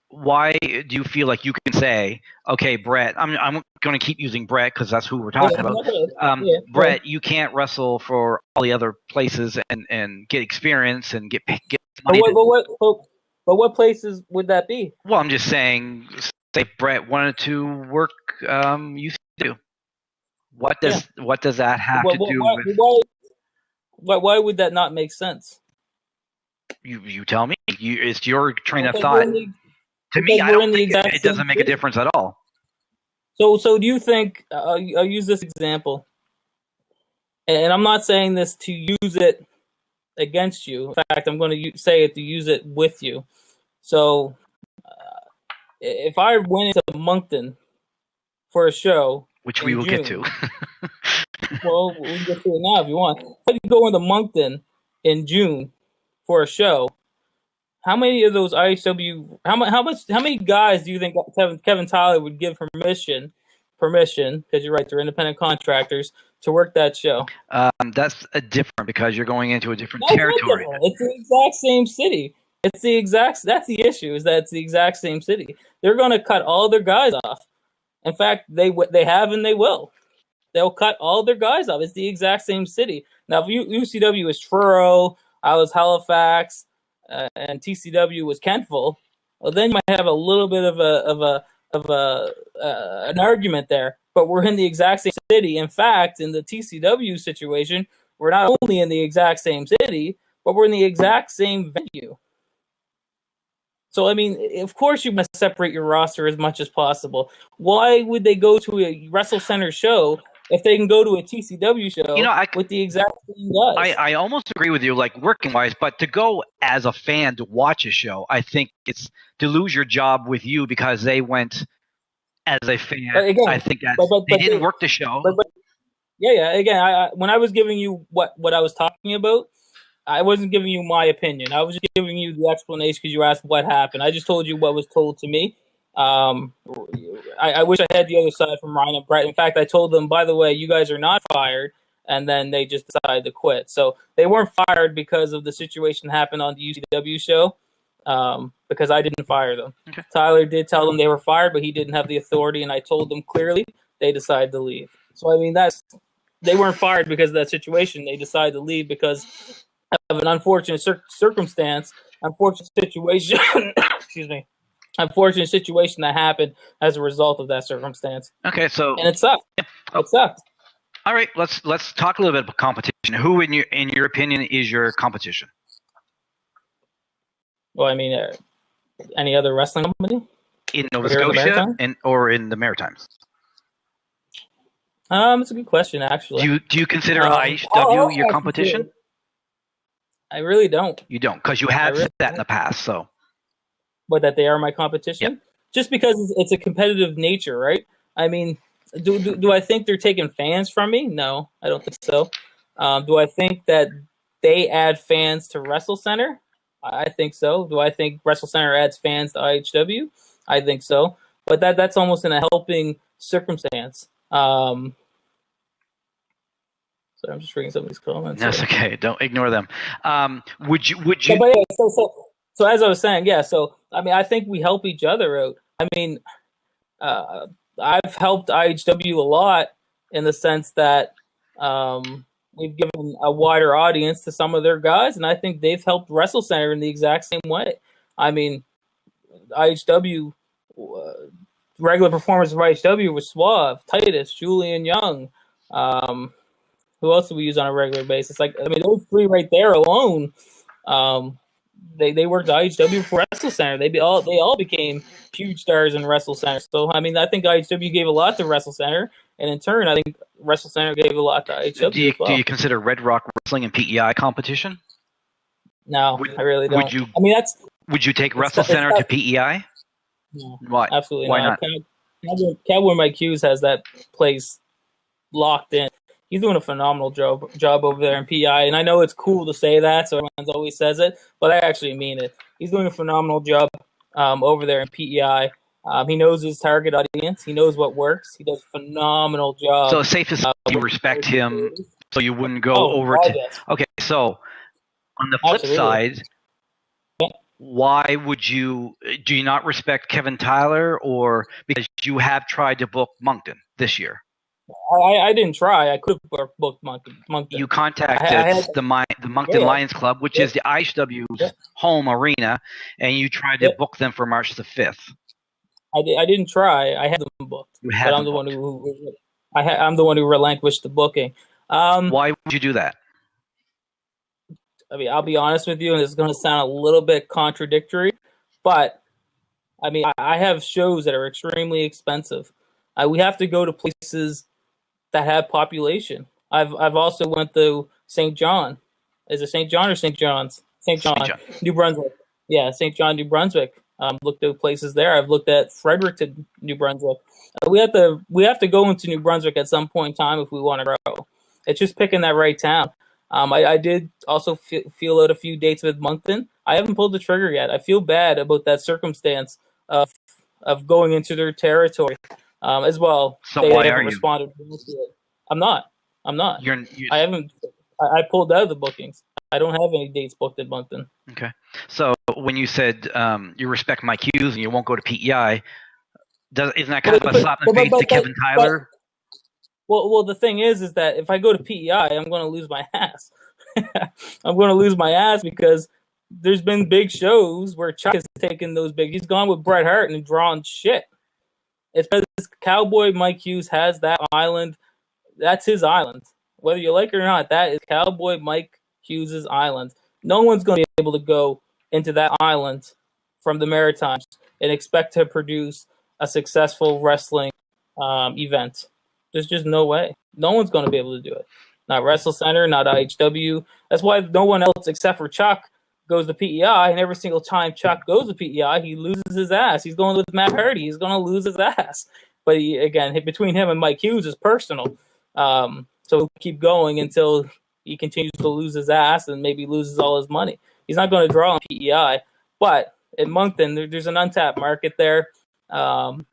why do you feel like you can say, okay, Brett, I'm going to keep using Brett because that's who we're talking about. Brett, you can't wrestle for all the other places and get experience and get money. But what places would that be? Well, I'm just saying, say Brett wanted to work UCW. What does that have to do with? Why would that not make sense? You tell me. It's your train of thought. To me, I don't think it doesn't make a difference at all. So do you think? I'll use this example, and I'm not saying this to use it against you. In fact, I'm going to say it to use it with you. So, if I went into Moncton for a show, which we will get to. Well, we can get to it now if you want. If I could go into Moncton in June for a show, how many of those ISW? How many guys do you think Kevin Tyler would give permission? Because you're right, they're independent contractors to work that show. That's different because you're going into a different territory. It's the exact same city. That's the issue. Is that it's the exact same city. They're going to cut all their guys off. In fact, they have and they will. They'll cut all their guys off. It's the exact same city. Now, if UCW is Truro, I was Halifax, and TCW was Kentville, well, then you might have a little bit of an argument there. But we're in the exact same city. In fact, in the TCW situation, we're not only in the exact same city, but we're in the exact same venue. So, I mean, of course you must separate your roster as much as possible. Why would they go to a Wrestlecentre show if they can go to a TCW show with the exact same guys? I almost agree with you, like working-wise, but to go as a fan to watch a show, I think it's to lose your job with you because they went as a fan. Again, I think they didn't work the show. Again, when I was giving you what I was talking about, I wasn't giving you my opinion. I was just giving you the explanation because you asked what happened. I just told you what was told to me. I wish I had the other side from Ryan and Brett. In fact, I told them, by the way, you guys are not fired, and then they just decided to quit. So they weren't fired because of the situation that happened on the UCW show. because I didn't fire them. Okay. Tyler did tell them they were fired, but he didn't have the authority, and I told them clearly. They decided to leave. So, I mean, they weren't fired because of that situation. They decided to leave because of an unfortunate circumstance, unfortunate situation. Excuse me. Unfortunate situation that happened as a result of that circumstance. Okay, so and it sucked. Oh. It sucked. All right, let's talk a little bit about competition. Who, in your opinion, is your competition? Well, I mean, any other wrestling company in Nova Scotia or in the Maritimes? It's a good question, actually. Do you consider IHW your competition? I really don't. You don't, because you have said that in the past. So, but that they are my competition, yep. Just because it's a competitive nature, right? I mean, do I think they're taking fans from me? No, I don't think so. Do I think that they add fans to Wrestlecentre? I think so. Do I think Wrestlecentre adds fans to IHW? I think so. But that's almost in a helping circumstance. So I'm just reading some of these comments. That's okay. Don't ignore them. Would you? So as I was saying, yeah. So I mean, I think we help each other out. I mean, I've helped IHW a lot in the sense that we've given a wider audience to some of their guys, and I think they've helped Wrestlecentre in the exact same way. I mean, IHW, regular performers of IHW was Suave, Titus, Julian Young. Who else do we use on a regular basis? Like, I mean, those three right there alone, they worked at IHW for Wrestlecentre. They all became huge stars in Wrestlecentre. So, I mean, I think IHW gave a lot to Wrestlecentre, and in turn, I think Wrestlecentre gave a lot to IHW as well. Do you consider Red Rock Wrestling and PEI competition? No, I really don't. Would you take Wrestlecentre to PEI? No, why? Absolutely Why not? Cowboy Mike Hughes has that place locked in. He's doing a phenomenal job over there in PEI, and I know it's cool to say that, so everyone always says it, but I actually mean it. He's doing a phenomenal job over there in PEI. He knows his target audience. He knows what works. He does a phenomenal job. So it's safe to say you respect him, so you wouldn't go over to. Yes. Okay, so on the flip side, why would do you not respect Kevin Tyler, or because you have tried to book Moncton this year? I didn't try. I could have booked Moncton. You contacted the Moncton Lions Club, which is the IHW's home arena, and you tried to book them for March the 5th. I didn't try. I had them booked. You had but I'm the one who I'm the one who relinquished the booking. Why would you do that? I mean, I'll be honest with you, and it's going to sound a little bit contradictory, but I mean, I have shows that are extremely expensive. We have to go to places that have population. I've also went to St. John. Is it St. John or St. John's? St. John, New Brunswick. Yeah, St. John, New Brunswick. Looked at places there. I've looked at Fredericton, New Brunswick. We have to go into New Brunswick at some point in time if we want to grow. It's just picking that right town. I did also feel out a few dates with Moncton. I haven't pulled the trigger yet. I feel bad about that circumstance of going into their territory as well. So why are you? Responded to it. I'm not. You're I haven't. I pulled out of the bookings. I don't have any dates booked at Moncton. Okay. So when you said you respect Mike Hughes and you won't go to PEI, isn't that kind of a slap in the face to Kevin Tyler? Well, the thing is that if I go to PEI, I'm going to lose my ass. I'm going to lose my ass because there's been big shows where Chuck has taken those big. He's gone with Bret Hart and drawn shit. It's because Cowboy Mike Hughes has that island. That's his island. Whether you like it or not, that is Cowboy Mike Hughes' island. No one's going to be able to go into that island from the Maritimes and expect to produce a successful wrestling event. There's just no way. No one's going to be able to do it. Not Wrestlecentre, not IHW. That's why no one else except for Chuck goes to PEI, and every single time Chuck goes to PEI, he loses his ass. He's going with Matt Hardy. He's going to lose his ass. But again, between him and Mike Hughes is personal. So he'll keep going until he continues to lose his ass and maybe loses all his money. He's not going to draw on PEI. But in Moncton, there's an untapped market there. And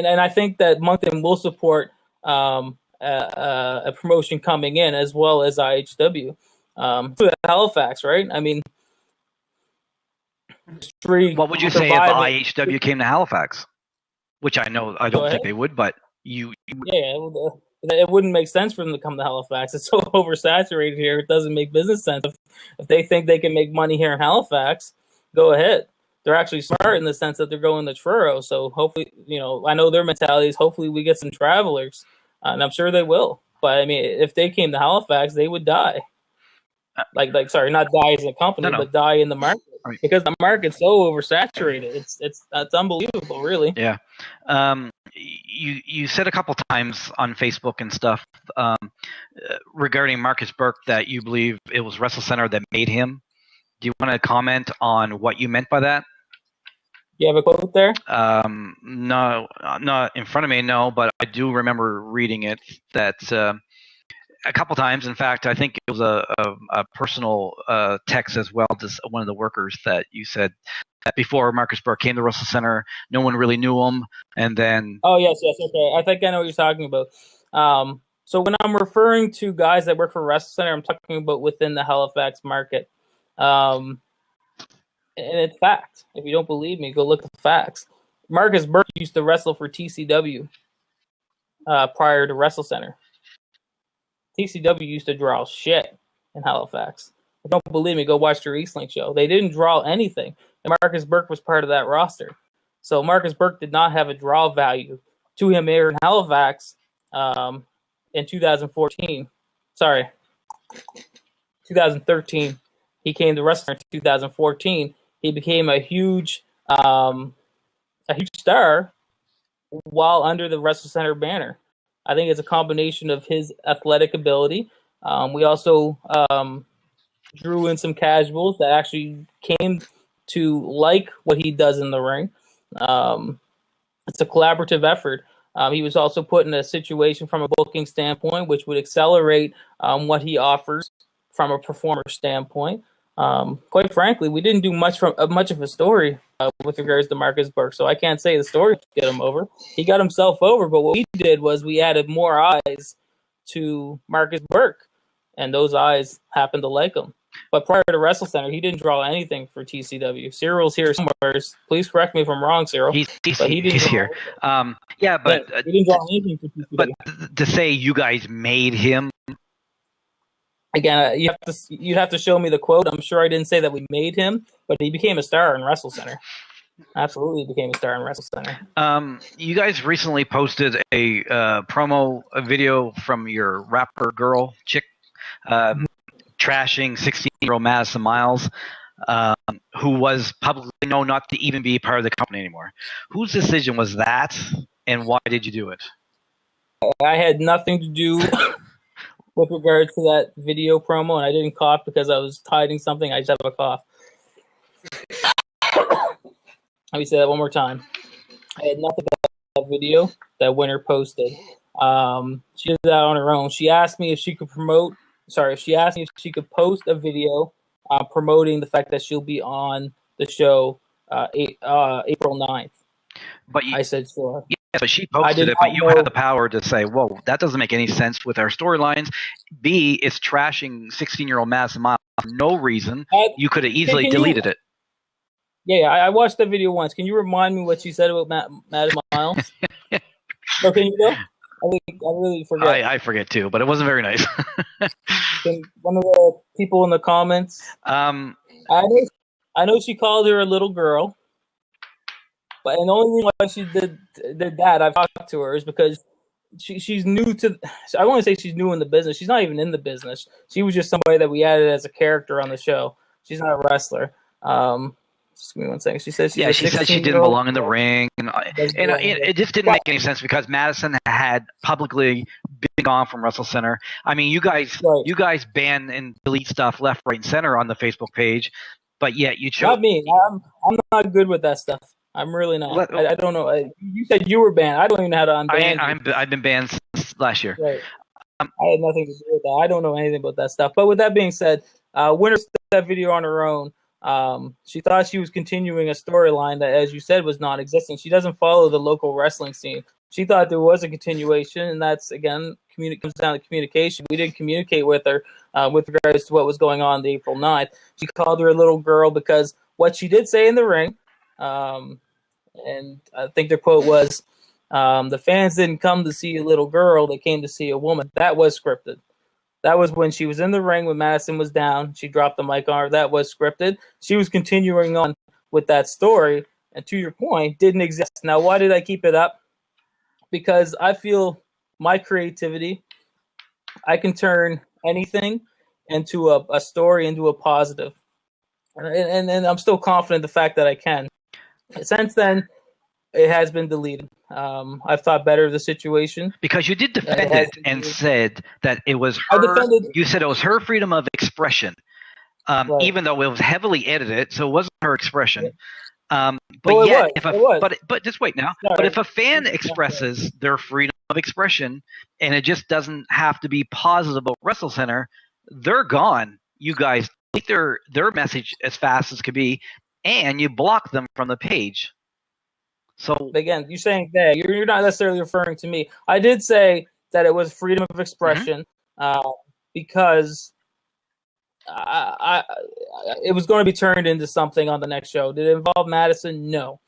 I think that Moncton will support a promotion coming in as well as IHW. Halifax, right? I mean, What would you say if IHW came to Halifax? Which I don't think they would, but you yeah, it wouldn't make sense for them to come to Halifax. It's so oversaturated here. It doesn't make business sense. If they think they can make money here in Halifax, go ahead. They're actually smart in the sense that they're going to Truro. So hopefully, I know their mentality is hopefully we get some travelers, and I'm sure they will. But I mean, if they came to Halifax, they would die. Sorry, not die as a company, but die in the market, because the market's so oversaturated. It's unbelievable, really. Yeah. You said a couple times on Facebook and stuff regarding Marcus Burke that you believe it was Wrestlecentre that made him. Do you want to comment on what you meant by that? You have a quote there? No, not in front of me, no, but I do remember reading it that a couple times. In fact, I think it was a personal text as well to one of the workers that you said that before Marcus Burke came to Wrestlecentre, no one really knew him, and then... Oh, yes, okay. I think I know what you're talking about. So when I'm referring to guys that work for Wrestlecentre, I'm talking about within the Halifax market. And it's fact. If you don't believe me, go look at the facts. Marcus Burke used to wrestle for TCW prior to Wrestlecentre. TCW used to draw shit in Halifax. If you don't believe me, go watch the Wrestling show. They didn't draw anything, and Marcus Burke was part of that roster. So Marcus Burke did not have a draw value to him here in Halifax in 2014. Sorry, 2013. He came to wrestling in 2014. He became a huge star while under the Wrestlecentre banner. I think it's a combination of his athletic ability. We also drew in some casuals that actually came to like what he does in the ring. It's a collaborative effort. He was also put in a situation from a booking standpoint, which would accelerate what he offers from a performer standpoint. Quite frankly, we didn't do much of a story with regards to Marcus Burke, so I can't say the story to get him over. He got himself over, but what we did was we added more eyes to Marcus Burke, and those eyes happened to like him. But prior to Wrestlecentre, he didn't draw anything for TCW. Cyril's here somewhere. Please correct me if I'm wrong, Cyril. He's here. Yeah, but he didn't draw anything for TCW. But to say you guys made him. Again, you'd have to show me the quote. I'm sure I didn't say that we made him, but he became a star in Wrestlecentre. Absolutely became a star in Wrestlecentre. You guys recently posted a promo video from your rapper girl chick trashing 16-year-old Madison Miles, who was publicly known not to even be part of the company anymore. Whose decision was that, and why did you do it? I had nothing to do with regards to that video promo, and I didn't cough because I was hiding something. I just have a cough. Let me say that one more time. I had nothing about that video that Winter posted. She did that on her own. She asked me if she could post a video promoting the fact that she'll be on the show April 9th. But I said sure. Yeah, but she posted it, but you had the power to say, whoa, that doesn't make any sense with our storylines. B, it's trashing 16-year-old Madison Miles for no reason. You could have easily deleted it. Yeah, I watched the video once. Can you remind me what you said about Madison Miles? Or can you go? I really forget. I forget too, but it wasn't very nice. One of the people in the comments. I know she called her a little girl, but the only reason why she did that, I've talked to her, is because she's new to. I want to say she's new in the business. She's not even in the business. She was just somebody that we added as a character on the show. She's not a wrestler. Just give me 1 second. She said she said she didn't belong in the ring, and it just didn't make any sense because Madison had publicly been gone from WrestleCentre. I mean, you guys ban and delete stuff left, right, and center on the Facebook page, but yet you chose. Not me. I'm not good with that stuff. I'm really not. I don't know. You said you were banned. I don't even know how to unban. I've been banned since last year. Right. I had nothing to do with that. I don't know anything about that stuff. But with that being said, Winter did that video on her own. She thought she was continuing a storyline that, as you said, was non-existent. She doesn't follow the local wrestling scene. She thought there was a continuation, and that's, again, comes down to communication. We didn't communicate with her with regards to what was going on April 9th. She called her a little girl because what she did say in the ring, and I think the quote was, "The fans didn't come to see a little girl; they came to see a woman." That was scripted. That was when she was in the ring when Madison was down. She dropped the mic on her. That was scripted. She was continuing on with that story, and to your point, didn't exist. Now, why did I keep it up? Because I feel my creativity, I can turn anything into a story, into a positive. And I'm still confident in the fact that I can. Since then, it has been deleted. I've thought better of the situation. Because you did defend it and said that it was I her. defended. You said it was her freedom of expression, Right. even though it was heavily edited, so it wasn't her expression. But Well, yet, it was. but just wait now. Sorry. But if a fan expresses their freedom of expression, and it just doesn't have to be positive about WrestleCentre, they're gone. You guys take their message as fast as could be, and you block them from the page. So again, you're saying that you're not necessarily referring to me. I did say that it was freedom of expression because it was going to be turned into something on the next show. Did it involve Madison? No,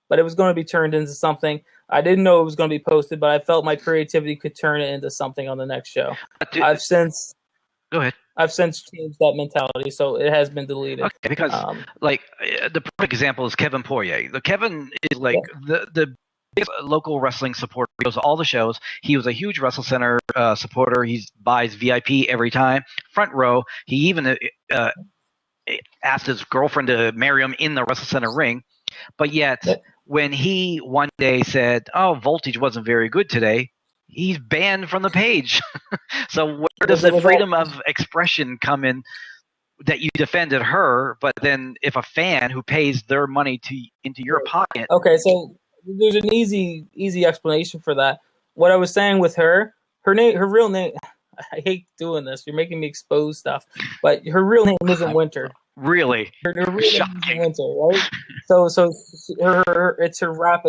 but it was going to be turned into something. I didn't know it was going to be posted, but I felt my creativity could turn it into something on the next show. I've since changed that mentality, so it has been deleted. Okay, because the perfect example is Kevin Poirier. Kevin is the biggest local wrestling supporter. He goes to all the shows. He was a huge WrestleCentre supporter. He buys VIP every time, front row. He even asked his girlfriend to marry him in the WrestleCentre ring. But yet, when he one day said, "Oh, Voltage wasn't very good today," he's banned from the page. So where does the freedom of expression come in that you defended her, but then if a fan who pays their money into your pocket? Okay, so there's an easy explanation for that. What I was saying with her real name, I hate doing this. You're making me expose stuff, but her real name isn't Winter. Really? Her real name isn't Winter, right? So her it's her rap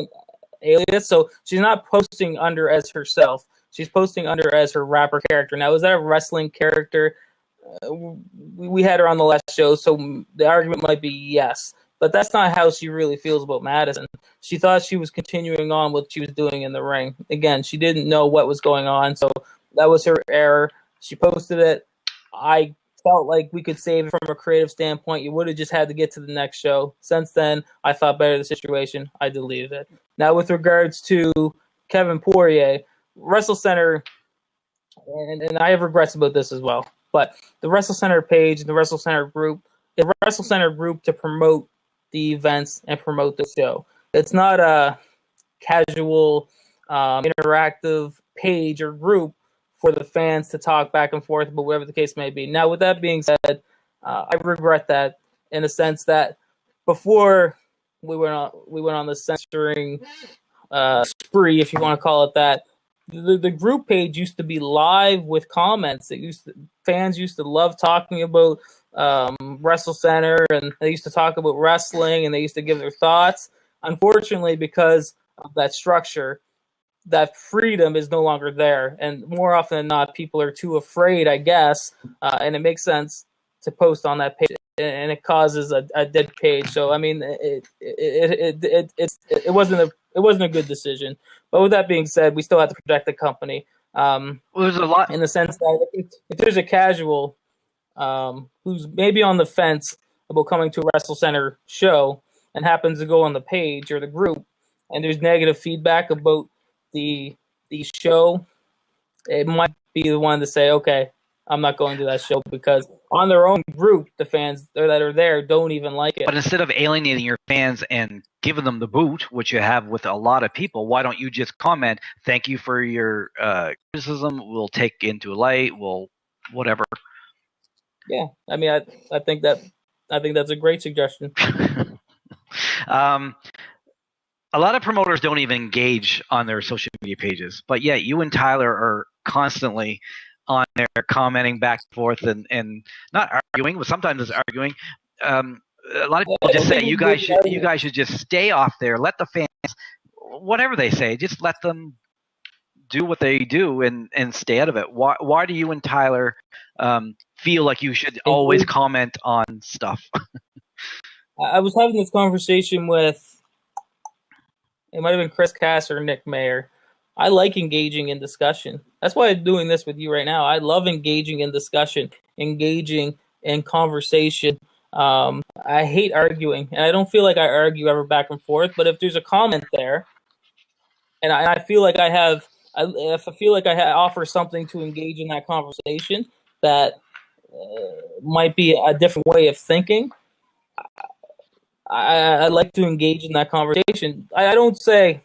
alias. So she's not posting under as herself. She's posting under as her rapper character. Now, is that a wrestling character? We had her on the last show, so the argument might be yes. But that's not how she really feels about Madison. She thought she was continuing on what she was doing in the ring. Again, she didn't know what was going on, so that was her error. She posted it. I felt like we could save it from a creative standpoint. You would have just had to get to the next show. Since then, I thought better of the situation. I deleted it. Now, with regards to Kevin Poirier, WrestleCentre, and I have regrets about this as well, but the WrestleCentre page, the WrestleCentre group, the WrestleCentre group to promote the events and promote the show. It's not a casual, interactive page or group for the fans to talk back and forth about whatever the case may be. Now, with that being said, I regret that in the sense that before we went on the censoring spree, if you want to call it that, the group page used to be live with comments. Fans used to love talking about WrestleCentre, and they used to talk about wrestling, and they used to give their thoughts. Unfortunately, because of that structure, that freedom is no longer there, and more often than not, people are too afraid, I guess, and it makes sense to post on that page, and it causes a dead page. So, I mean, it wasn't a good decision. But with that being said, we still have to protect the company. There's a lot in the sense that if there's a casual who's maybe on the fence about coming to a WrestleCentre show and happens to go on the page or the group, and there's negative feedback about the show, it might be the one to say, okay, I'm not going to that show, because on their own group, the fans that are there don't even like it. But instead of alienating your fans and giving them the boot, which you have with a lot of people, why don't you just comment, "Thank you for your criticism. We'll take into light. We'll whatever." Yeah, I mean, I think that's a great suggestion. A lot of promoters don't even engage on their social media pages, but yet you and Tyler are constantly on there commenting back and forth and not arguing, but sometimes it's arguing. A lot of people just say you guys should just stay off there. Let the fans, whatever they say, just let them do what they do and stay out of it. Why do you and Tyler feel like you should always comment on stuff? I was having this conversation with, it might have been Chris Cass or Nick Mayer. I like engaging in discussion. That's why I'm doing this with you right now. I love engaging in discussion, engaging in conversation. I hate arguing, and I don't feel like I argue ever back and forth. But if there's a comment there, and I feel like if I feel like offer something to engage in that conversation that might be a different way of thinking, I like to engage in that conversation. I don't say,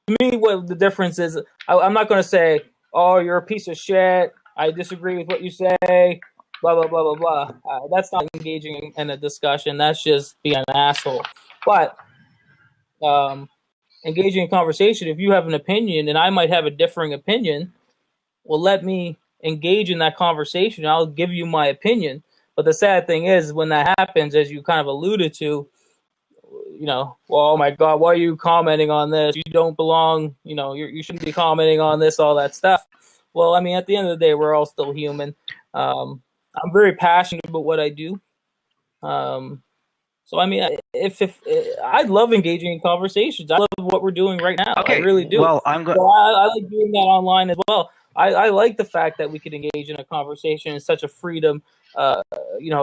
to me, what the difference is, I'm not going to say, oh, you're a piece of shit, I disagree with what you say, blah, blah, blah, blah, blah. That's not engaging in a discussion. That's just being an asshole. But engaging in conversation, if you have an opinion and I might have a differing opinion, well, let me engage in that conversation. I'll give you my opinion. But the sad thing is, when that happens, as you kind of alluded to, well, oh my God, why are you commenting on this? You don't belong, you shouldn't be commenting on this, all that stuff. Well, I mean, at the end of the day, we're all still human. I'm very passionate about what I do. So, I mean, if I love engaging in conversations. I love what we're doing right now. Okay. I really do. Well, I like doing that online as well. I like the fact that we can engage in a conversation in such a freedom, a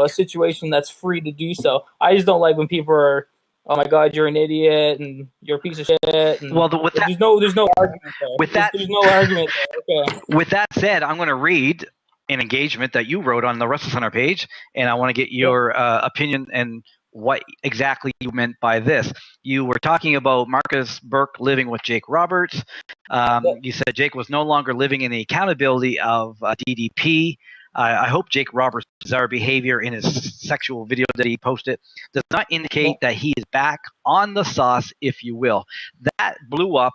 situation that's free to do so. I just don't like when people are, oh my God, you're an idiot and you're a piece of shit. And there's no argument there. There's no argument there. Okay. With that said, I'm going to read an engagement that you wrote on the Wrestlecentre page, and I want to get your opinion and what exactly you meant by this. You were talking about Marcus Burke living with Jake Roberts. You said Jake was no longer living in the accountability of DDP. I hope Jake Roberts' bizarre behavior in his sexual video that he posted does not indicate that he is back on the sauce, if you will. That blew up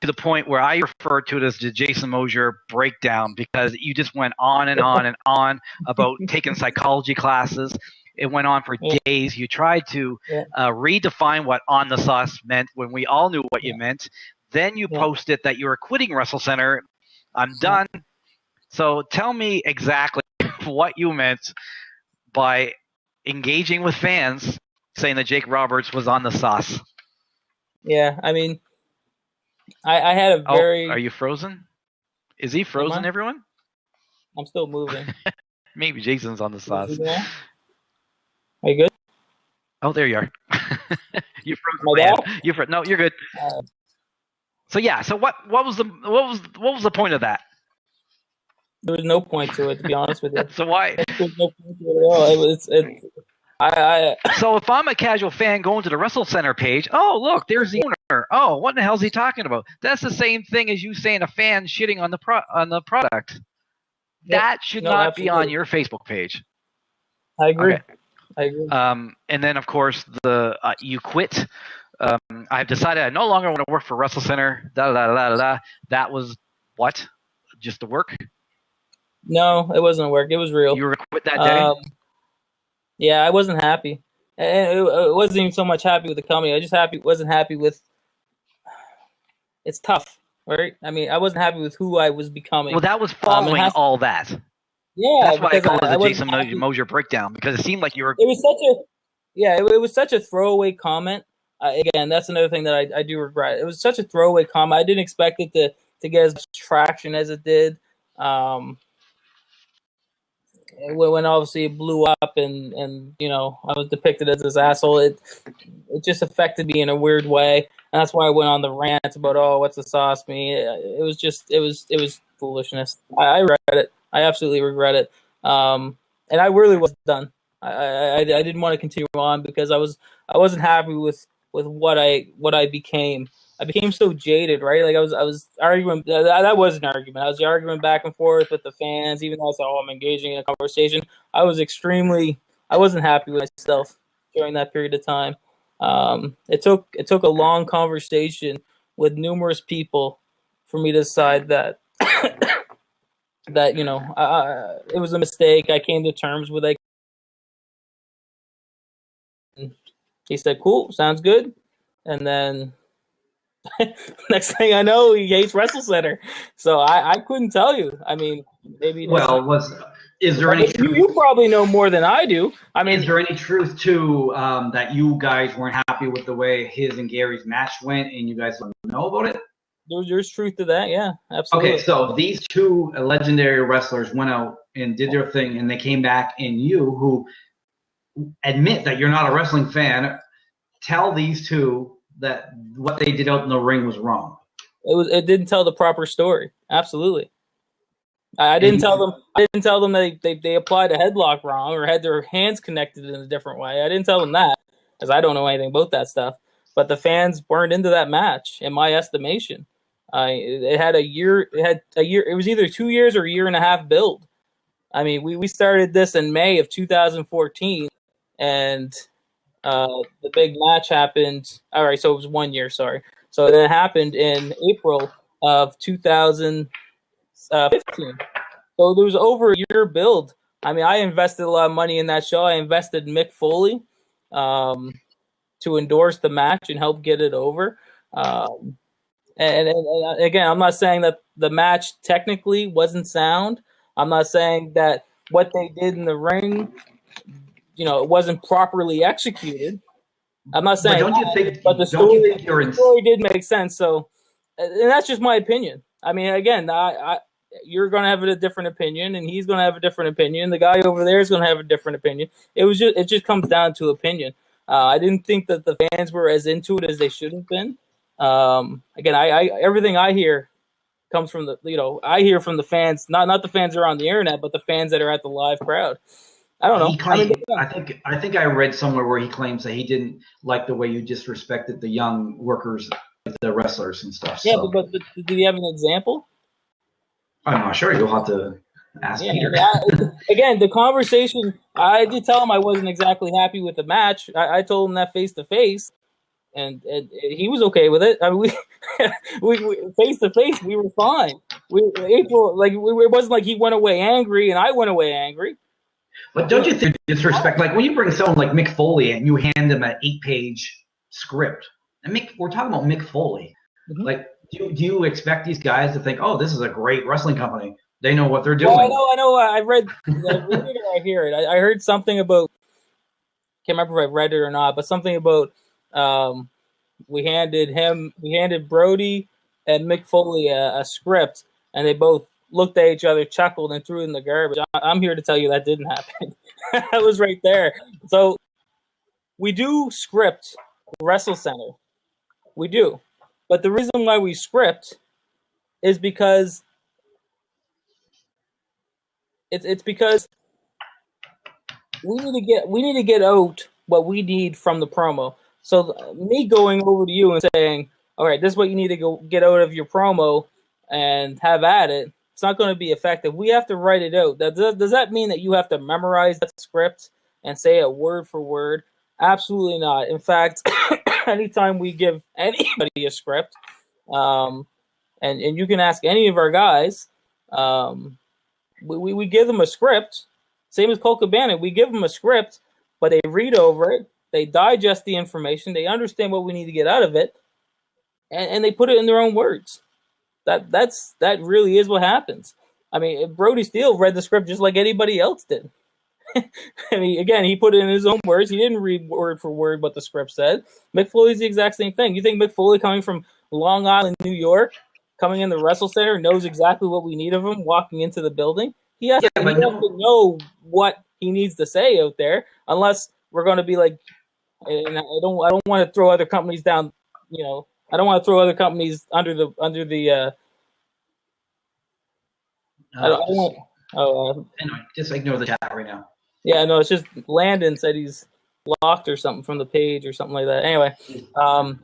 to the point where I refer to it as the Jason Mosher breakdown, because you just went on and on and on about taking psychology classes. It went on for days. You tried to redefine what on the sauce meant when we all knew what you meant. Then you posted that you were quitting Wrestlecentre. I'm done. So tell me exactly what you meant by engaging with fans saying that Jake Roberts was on the sauce. Yeah, I mean, I had a very... are you frozen? Is he frozen, everyone? I'm still moving. Maybe Jason's on the sauce. Are you good? Oh, there you are. You froze. No, you're good. So yeah. So what was the point of that? There was no point to it, to be honest with you. So why? There's no point to it at all. So if I'm a casual fan going to the Wrestlecentre page, oh look, there's the owner. Oh, what the hell is he talking about? That's the same thing as you saying a fan shitting on the product. That should not be on your Facebook page. I agree. Okay. I agree. And then of course you quit. I've decided I no longer want to work for Wrestlecentre. That was what? Just the work? No, it wasn't work. It was real. You were quit that day? Yeah, I wasn't happy. And it wasn't even so much happy with the company. I just wasn't happy with... It's tough, right? I mean, I wasn't happy with who I was becoming. Well, that was following all that. Yeah, that's why I call it the Jason Mosher breakdown, because it seemed like you were... It was such a throwaway comment. Again, that's another thing that I do regret. It was such a throwaway comment. I didn't expect it to get as much traction as it did. When obviously it blew up and I was depicted as this asshole, it just affected me in a weird way, and that's why I went on the rant about, oh, what's the sauce mean? It was foolishness. I regret it. I absolutely regret it. And I really was done. I didn't want to continue on because I wasn't happy with what I became. I became so jaded, right? Like I was arguing. That was an argument. I was arguing back and forth with the fans, even though I said, "Oh, I'm engaging in a conversation." I wasn't happy with myself during that period of time. It took a long conversation with numerous people for me to decide that that it was a mistake. I came to terms with it. He said, "Cool, sounds good," and then. Next thing I know, he hates Wrestlecentre. So I couldn't tell you. I mean, maybe. Well, Is there any truth? You probably know more than I do. I mean, is there any truth to that you guys weren't happy with the way his and Gary's match went, and you guys don't know about it? There's truth to that. Yeah, absolutely. Okay, so these two legendary wrestlers went out and did their thing, and they came back, and you, who admit that you're not a wrestling fan, tell these two that what they did out in the ring was wrong. It didn't tell the proper story. Absolutely. I didn't tell them they applied a headlock wrong or had their hands connected in a different way. I didn't tell them that because I don't know anything about that stuff. But the fans weren't into that match, in my estimation. It had a year. It was either 2 years or a year and a half build. I mean, we started this in May of 2014, and the big match happened. All right, so it was 1 year. Sorry. So that happened in April of 2015. So there was over a year build. I mean, I invested a lot of money in that show. I invested in Mick Foley to endorse the match and help get it over. And again, I'm not saying that the match technically wasn't sound. I'm not saying that what they did in the ring, it wasn't properly executed. I'm not saying but the story did make sense. So, and that's just my opinion. I mean, again, you're going to have a different opinion, and he's going to have a different opinion. The guy over there is going to have a different opinion. It just comes down to opinion. I didn't think that the fans were as into it as they should have been. Again, everything I hear comes from I hear from the fans, not the fans that are on the internet, but the fans that are at the live crowd. I don't know. I think I read somewhere where he claims that he didn't like the way you disrespected the young workers, the wrestlers and stuff. Yeah, but did he have an example? I'm not sure. You'll have to ask Peter. Again, the conversation, I did tell him I wasn't exactly happy with the match. I told him that face to face, and he was okay with it. I mean, we face to face, we were fine. It wasn't like he went away angry and I went away angry. But don't you think disrespect? Like when you bring someone like Mick Foley and you hand him an 8-page script, and we're talking about Mick Foley. Mm-hmm. Like, do you expect these guys to think, oh, this is a great wrestling company? They know what they're doing. I know. I read it or I hear it. I heard something about. Can't remember if I read it or not, but something about we handed Brody and Mick Foley a script, and they both looked at each other, chuckled, and threw it in the garbage. I'm here to tell you that didn't happen. That was right there. So we do script Wrestlecentre. We do. But the reason why we script is because it's because we need to get out what we need from the promo. So me going over to you and saying, all right, this is what you need to go get out of your promo and have at it. It's not going to be effective. We have to write it out. Does that mean that you have to memorize that script and say it word for word? Absolutely not. In fact, anytime we give anybody a script, and you can ask any of our guys, we give them a script. Same as Colt Cabana, we give them a script, but they read over it, they digest the information, they understand what we need to get out of it, and they put it in their own words. That really is what happens. I mean, Brody Steele read the script just like anybody else did. I mean, again, he put it in his own words. He didn't read word for word what the script said. Mick Foley's the exact same thing. You think Mick Foley coming from Long Island, New York, coming in the Wrestlecentre, knows exactly what we need of him walking into the building? He has to know what he needs to say out there, unless we're going to be like, and I don't want to throw other companies down, I don't want to throw other companies under the. Anyway, just ignore the chat right now. Yeah, no, it's just Landon said he's locked or something from the page or something like that. Anyway, I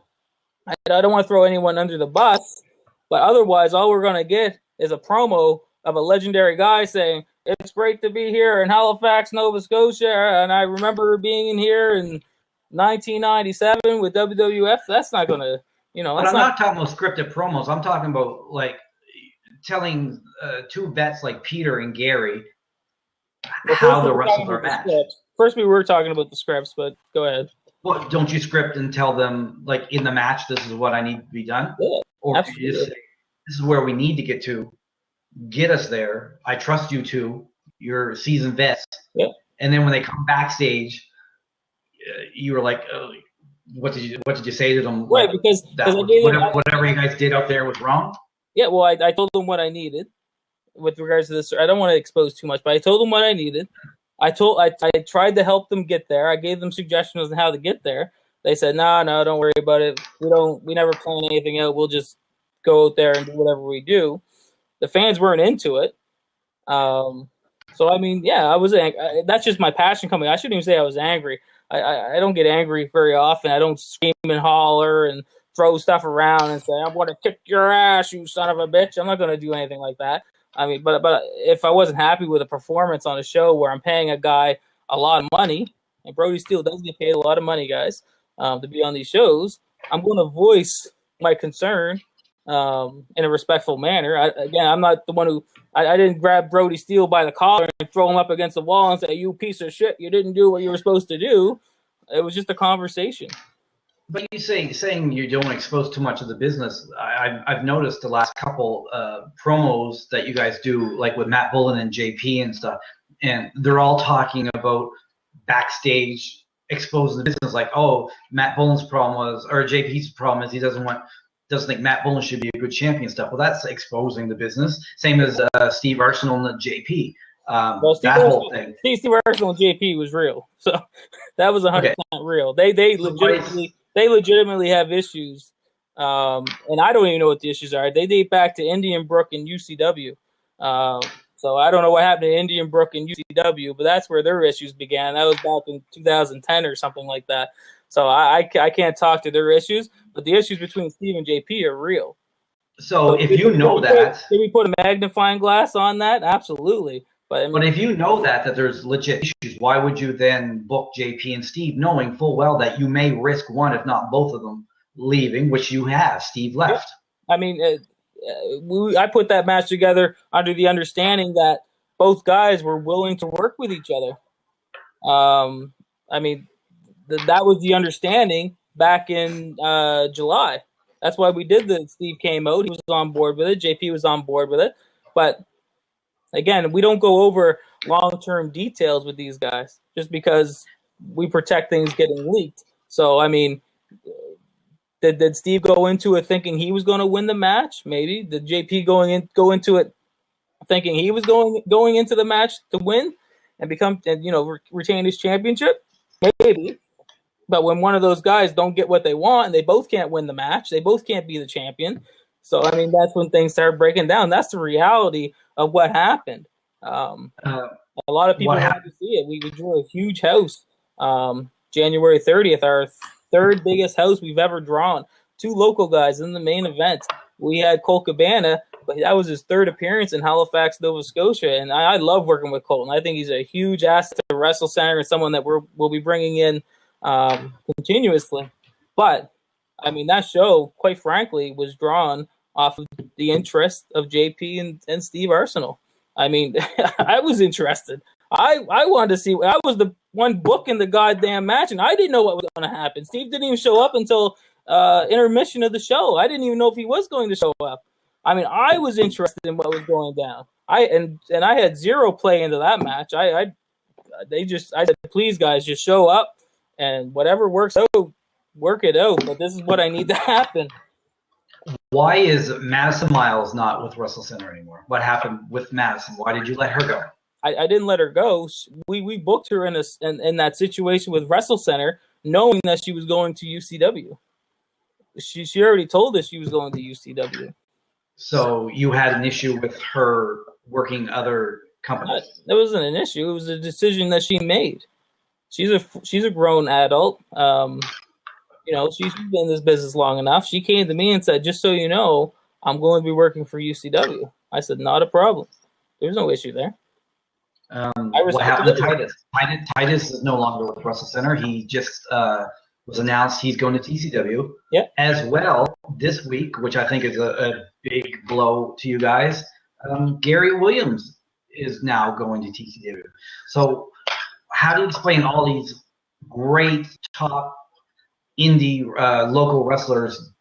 don't want to throw anyone under the bus, but otherwise, all we're going to get is a promo of a legendary guy saying, it's great to be here in Halifax, Nova Scotia, and I remember being in here in 1997 with WWF. That's not going to, But I'm not talking about scripted promos. I'm talking about, like, telling two vets like Peter and Gary how the wrestlers are matched. First, we were talking about the scripts, but go ahead. Well, don't you script and tell them, like, in the match, this is what I need to be done? Yeah, or you just say, this is where we need to get to. Get us there. I trust you to. your seasoned vets. Yep. And then when they come backstage, you were like, oh, what did you say to them? Right, Like, because that I gave them, whatever you guys did out there was wrong? yeah, well, I told them what I needed with regards to this. I don't want to expose too much, but I told them what I needed. I tried to help them get there. I gave them suggestions on how to get there. They said, no, don't worry about it. We never plan anything out. We'll just go out there and do whatever we do. The fans weren't into it. So, I mean, yeah, I was angry. That's just my passion coming. I shouldn't even say I was angry. I don't get angry very often. I don't scream and holler and throw stuff around and say, I'm going to kick your ass, you son of a bitch. I'm not going to do anything like that. I mean, but if I wasn't happy with a performance on a show where I'm paying a guy a lot of money, and Brody Steele does get paid a lot of money, guys, to be on these shows, I'm going to voice my concern in a respectful manner. I'm not the one who I didn't grab Brody Steele by the collar and throw him up against the wall and say, you piece of shit, you didn't do what you were supposed to do. It was just a conversation. But you saying you don't expose too much of the business. I've noticed the last couple promos that you guys do, like with Matt Bullen and JP and stuff, and they're all talking about backstage exposing the business. Like, oh, Matt Bullen's problem was, or JP's problem is he doesn't think Matt Bullen should be a good champion stuff. Well, that's exposing the business. Same as Steve Arsenal and JP. Whole thing. Steve Arsenal and JP was real, so that was 100% real. They legitimately have issues, and I don't even know what the issues are. They date back to Indian Brook and UCW. So I don't know what happened to Indian Brook and UCW, but that's where their issues began. That was back in 2010 or something like that. So I can't talk to their issues, but the issues between Steve and JP are real. So if you know that, did we put a magnifying glass on that? Absolutely. But if you know that there's legit issues, why would you then book JP and Steve, knowing full well that you may risk one, if not both of them, leaving, which you have? Steve left. I mean, I put that match together under the understanding that both guys were willing to work with each other. I mean, that was the understanding back in July. That's why we did the Steve came out. He was on board with it. JP was on board with it. But again, we don't go over long-term details with these guys just because we protect things getting leaked. So, I mean, did Steve go into it thinking he was going to win the match? Maybe. Did JP go into it thinking he was going into the match to win and retain his championship? Maybe. But when one of those guys don't get what they want and they both can't win the match, they both can't be the champion. So, I mean, that's when things start breaking down. That's the reality of what happened. A lot of people wanted to see it. We drew a huge house. January 30th, our third biggest house we've ever drawn. 2 local guys in the main event. We had Colt Cabana, but that was his 3rd appearance in Halifax, Nova Scotia. And I love working with Colt. And I think he's a huge asset to Wrestlecentre and someone that we'll be bringing in continuously. But, I mean, that show, quite frankly, was drawn off of the interest of JP and Steve Arsenal. I mean, I was interested. I wanted to see. I was the one booking the goddamn match, and I didn't know what was going to happen. Steve didn't even show up until intermission of the show. I didn't even know if he was going to show up. I mean, I was interested in what was going down. I had zero play into that match. I said, please guys, just show up and whatever works out, work it out. But this is what I need to happen. Why is Madison Miles not with Wrestlecentre anymore? What happened with Madison? Why did you let her go? I didn't let her go. We booked her in that situation with Wrestlecentre, knowing that she was going to UCW. She already told us she was going to UCW. So you had an issue with her working other companies? That wasn't an issue. It was a decision that she made. She's a grown adult. She's been in this business long enough. She came to me and said, just so you know, I'm going to be working for UCW. I said, not a problem. There's no issue there. What happened to Titus? Titus is no longer with Wrestlecentre. He just was announced he's going to TCW. Yeah. As well, this week, which I think is a big blow to you guys, Gary Williams is now going to TCW. So how do you explain all these great top indie local wrestlers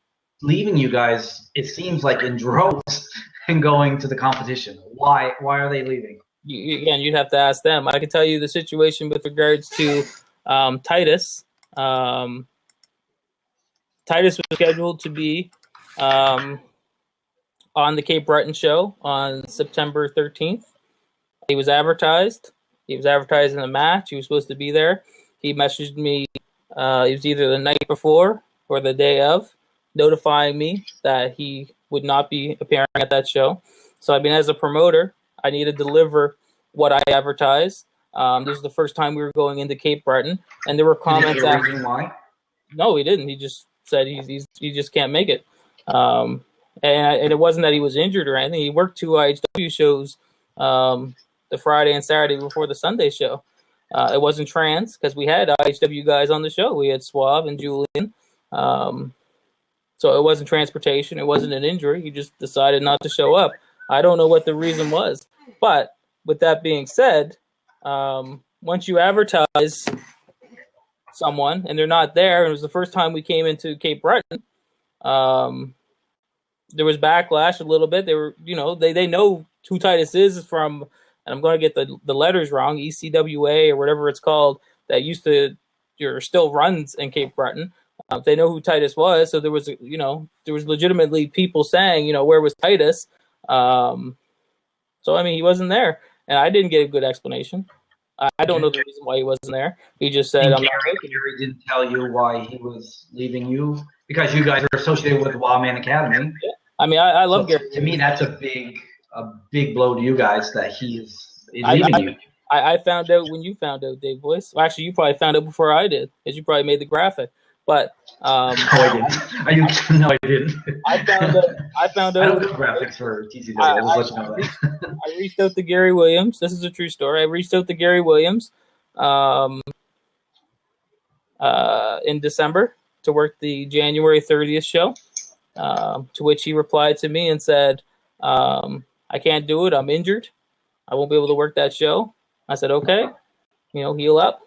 leaving you guys, it seems like in droves, and going to the competition? Why are they leaving? again, you'd have to ask them. I can tell you the situation with regards to Titus. Titus was scheduled to be on the Cape Breton show on September 13th. He was advertised. He was advertised in the match. He was supposed to be there. He messaged me. It was either the night before or the day of, notifying me that he would not be appearing at that show. So, I mean, as a promoter, I need to deliver what I advertised. This is the first time we were going into Cape Breton, and there were comments. Did he give a reason why? No, he didn't. He just said he just can't make it. And it wasn't that he was injured or anything. He worked 2 IHW shows, the Friday and Saturday before the Sunday show. It wasn't trans because we had IHW guys on the show. We had Suave and Julian. So it wasn't transportation. It wasn't an injury. He just decided not to show up. I don't know what the reason was. But with that being said, once you advertise someone and they're not there, and it was the first time we came into Cape Breton, there was backlash a little bit. They were, they know who Titus is from, and I'm going to get the letters wrong, ECWA or whatever it's called, that used to, or still runs in Cape Breton. They know who Titus was, so there was, there was legitimately people saying, where was Titus? So, I mean, he wasn't there, and I didn't get a good explanation. I don't know the reason why he wasn't there. He just said, Gary didn't tell you why he was leaving you? Because you guys are associated with the Wildman Academy. Yeah. I mean, I love Gary. To me, that's a big blow to you guys that he's leaving you. I found out when you found out, Dave Boyce. Well, actually, you probably found out before I did, because you probably made the graphic. But no, I didn't. No, I didn't. I found out. I don't do graphics for TCW. I'll just let you know that. I reached out to Gary Williams. This is a true story. I reached out to Gary Williams in December to work the January 30th show, to which he replied to me and said, I can't do it. I'm injured. I won't be able to work that show. I said, okay, heal up.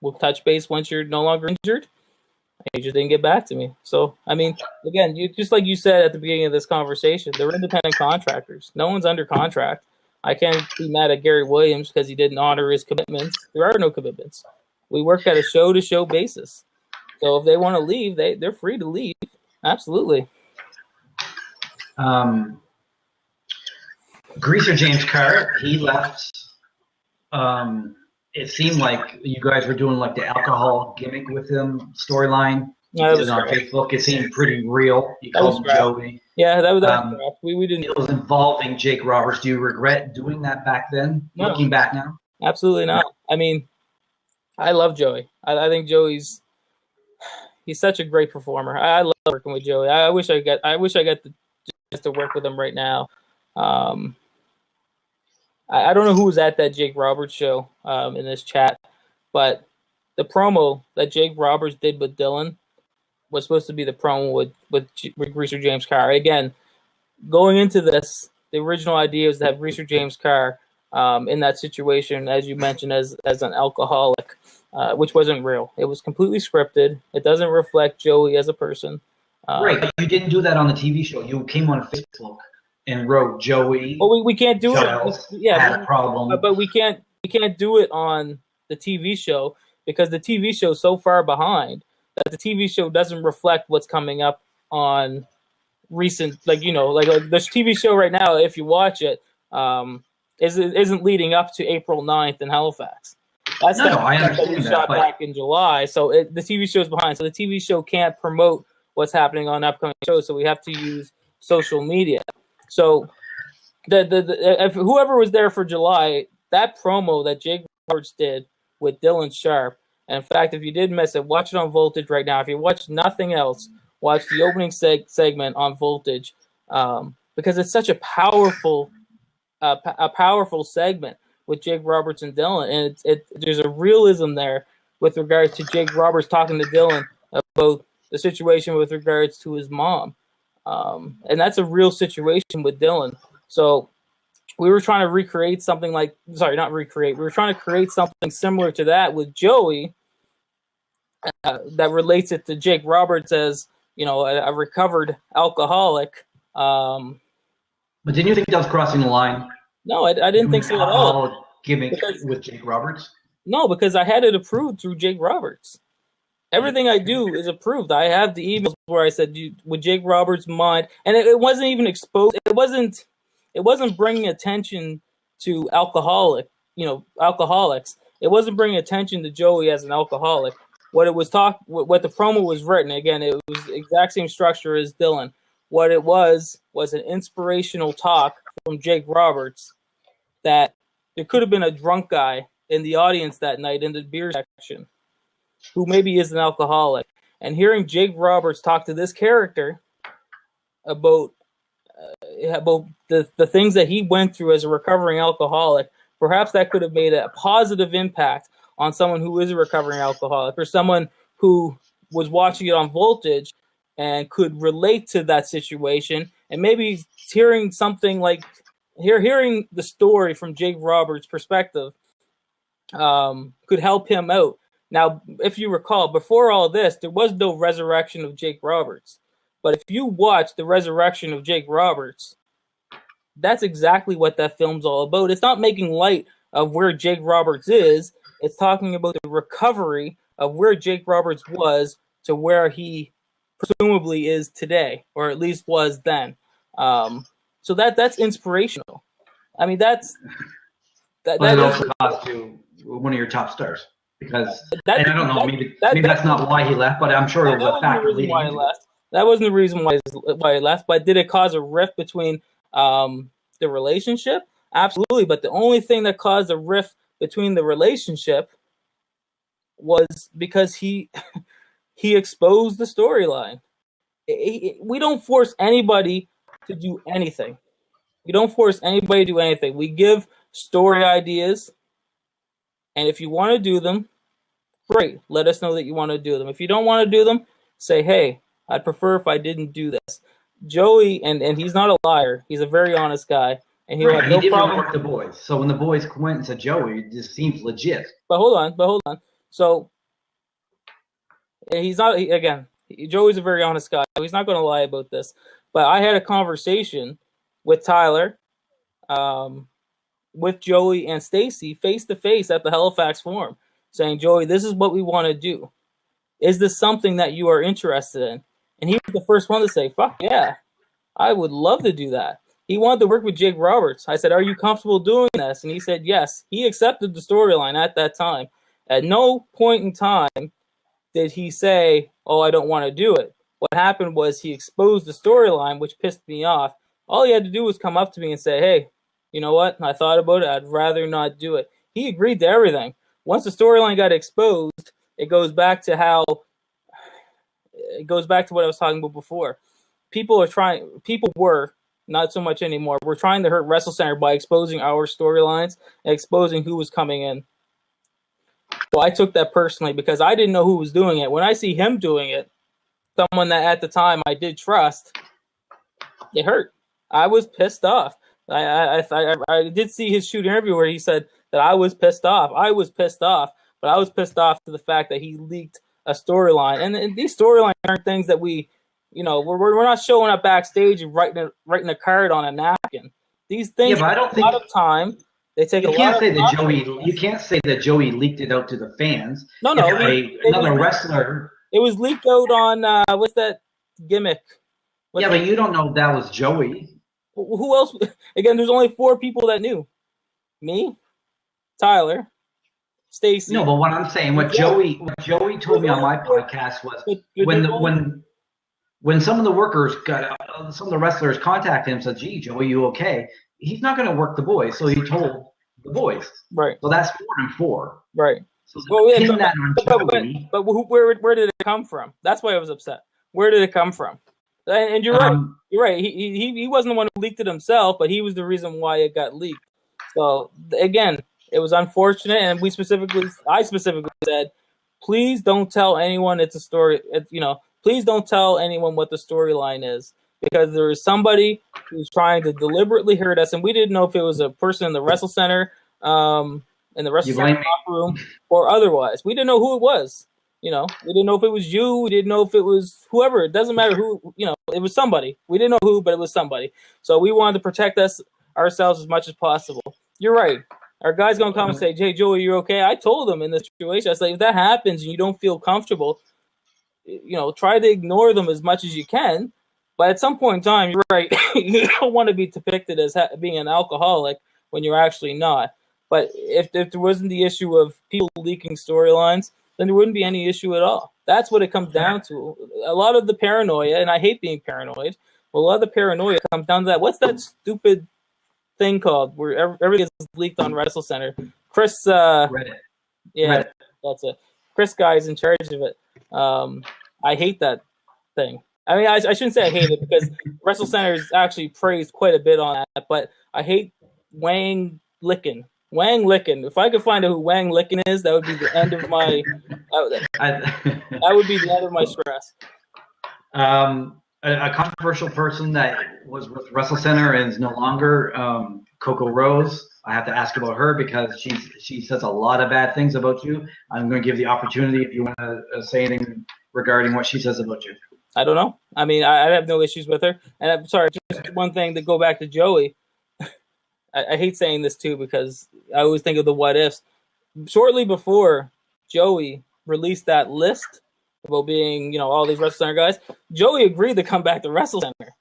We'll touch base once you're no longer injured. And he just didn't get back to me. So, I mean, again, just like you said at the beginning of this conversation, they're independent contractors. No one's under contract. I can't be mad at Gary Williams because he didn't honor his commitments. There are no commitments. We work at a show-to-show basis. So if they want to leave, they're free to leave. Absolutely. Greaser James Carr, he left. It seemed like you guys were doing like the alcohol gimmick with him storyline. No, was on Facebook. It seemed pretty real. You called him Joey. Yeah, that was we didn't. It was involving Jake Roberts. Do you regret doing that back then? No. Looking back now? Absolutely not. I mean, I love Joey. I think he's such a great performer. I love working with Joey. I wish I got the chance to work with him right now. I don't know who was at that Jake Roberts show in this chat, but the promo that Jake Roberts did with Dylan was supposed to be the promo with Greaser James Carr. Again, going into this, the original idea was to have Greaser James Carr in that situation, as you mentioned, as an alcoholic, which wasn't real. It was completely scripted. It doesn't reflect Joey as a person. Right, but you didn't do that on the TV show. You came on Facebook and wrote Joey. Well, we can't do Giles it. Yeah, had a problem. But we can't do it on the TV show because the TV show is so far behind that the TV show doesn't reflect what's coming up on recent, like the TV show right now. If you watch it, isn't leading up to April 9th in Halifax. That's I understand that. Shot back in July, so the TV show is behind. So the TV show can't promote what's happening on upcoming shows. So we have to use social media. So if whoever was there for July, that promo that Jake Roberts did with Dylan Sharp, and in fact, if you did miss it, watch it on Voltage right now. If you watch nothing else, watch the opening segment on Voltage because it's such a powerful segment with Jake Roberts and Dylan, and there's a realism there with regards to Jake Roberts talking to Dylan about the situation with regards to his mom. And that's a real situation with Dylan. So we were trying to recreate something we were trying to create something similar to that with Joey that relates it to Jake Roberts as, a recovered alcoholic. But didn't you think that was crossing the line? No, I didn't think so at all. Alcohol gimmick with Jake Roberts? No, because I had it approved through Jake Roberts. Everything I do is approved. I have the emails where I said, "Would Jake Roberts mind?" And it wasn't even exposed. It wasn't bringing attention to alcoholics. It wasn't bringing attention to Joey as an alcoholic. What the promo was written. Again, it was the exact same structure as Dylan. What it was an inspirational talk from Jake Roberts that there could have been a drunk guy in the audience that night in the beer section who maybe is an alcoholic, and hearing Jake Roberts talk to this character about the things that he went through as a recovering alcoholic, perhaps that could have made a positive impact on someone who is a recovering alcoholic, or someone who was watching it on Voltage and could relate to that situation, and maybe hearing something like hearing the story from Jake Roberts' perspective could help him out. Now, if you recall, before all this, there was no resurrection of Jake Roberts. But if you watch the resurrection of Jake Roberts, that's exactly what that film's all about. It's not making light of where Jake Roberts is. It's talking about the recovery of where Jake Roberts was to where he presumably is today, or at least was then. So that's inspirational. I mean, that also cost you one of your top stars. Because and I don't know, maybe that's not why he left, but I'm sure it was a factor leading why he left. That wasn't the reason why he left. But did it cause a rift between the relationship? Absolutely. But the only thing that caused a rift between the relationship was because he exposed the storyline. We don't force anybody to do anything. We don't force anybody to do anything. We give story ideas, and if you want to do them, great. Let us know that you want to do them. If you don't want to do them, say, hey, I'd prefer if I didn't do this. Joey, and he's not a liar. He's a very honest guy. And he had no problem work the boys. So when the boys went and said Joey, this seems legit. But hold on. So he's not, Joey's a very honest guy. He's not going to lie about this. But I had a conversation with Tyler, with Joey and Stacy face-to-face at the Halifax Forum, saying, Joey, this is what we want to do. Is this something that you are interested in? And he was the first one to say, fuck yeah, I would love to do that. He wanted to work with Jake Roberts. I said, are you comfortable doing this? And he said, yes. He accepted the storyline at that time. At no point in time did he say, oh, I don't want to do it. What happened was he exposed the storyline, which pissed me off. All he had to do was come up to me and say, hey, you know what? I thought about it. I'd rather not do it. He agreed to everything. Once the storyline got exposed, it goes back to what I was talking about before. People were, not so much anymore, we're trying to hurt Wrestlecentre by exposing our storylines and exposing who was coming in. So I took that personally because I didn't know who was doing it. When I see him doing it, someone that at the time I did trust, it hurt. I was pissed off. I did see his shoot interview where he said that I was pissed off. I was pissed off, but I was pissed off to the fact that he leaked a storyline. And these storylines aren't things that we're not showing up backstage and writing a card on a napkin. These things take a lot of time. They take a lot of time. You can't say that Joey leaked it out to the fans. No. Another wrestler. It was leaked out on what's that gimmick? But you don't know if that was Joey. Who else? Again, there's only 4 people that knew. Me, Tyler, Stacy. No, but what I'm saying, what Joey told me on my podcast was when some of the workers some of the wrestlers contacted him and said, gee, Joey, you okay? He's not going to work the boys, so he told the boys. Right. So that's 4 and 4. Right. So where did it come from? That's why I was upset. Where did it come from? And you're right. You're right. He wasn't the one who leaked it himself, but he was the reason why it got leaked. So again, it was unfortunate, and I specifically said, please don't tell anyone it's a story. Please don't tell anyone what the storyline is, because there is somebody who's trying to deliberately hurt us, and we didn't know if it was a person in the Wrestlecentre, in the Wrestlecentre locker room, or otherwise. We didn't know who it was. We didn't know if it was you. We didn't know if it was whoever. It doesn't matter who. It was somebody. We didn't know who, but it was somebody. So we wanted to protect us, ourselves as much as possible. You're right. Our guy's going to come and say, "Hey, Joey, you're okay?" I told him in this situation, I said, if that happens and you don't feel comfortable, try to ignore them as much as you can. But at some point in time, you're right. You don't want to be depicted as being an alcoholic when you're actually not. But if there wasn't the issue of people leaking storylines, then there wouldn't be any issue at all. That's what it comes down to. A lot of the paranoia, and I hate being paranoid, but a lot of the paranoia comes down to that. What's that stupid thing called where everything is leaked on Wrestlecentre? Chris, Reddit. Yeah, Reddit. That's it. Chris Guy is in charge of it. I hate that thing. I mean, I shouldn't say I hate it because Wrestlecentre is actually praised quite a bit on that, but I hate Wang Licken. Wang Licken. If I could find out who Wang Licken is, that would be the end of my. That would be the end of my stress. A controversial person that was with Wrestlecentre and is no longer Coco Rose. I have to ask about her because she says a lot of bad things about you. I'm going to give the opportunity if you want to say anything regarding what she says about you. I don't know. I mean, I have no issues with her. And I'm sorry, just one thing to go back to Joey. I hate saying this too because I always think of the what ifs. Shortly before Joey released that list about being, all these Wrestlecentre guys, Joey agreed to come back to Wrestlecentre.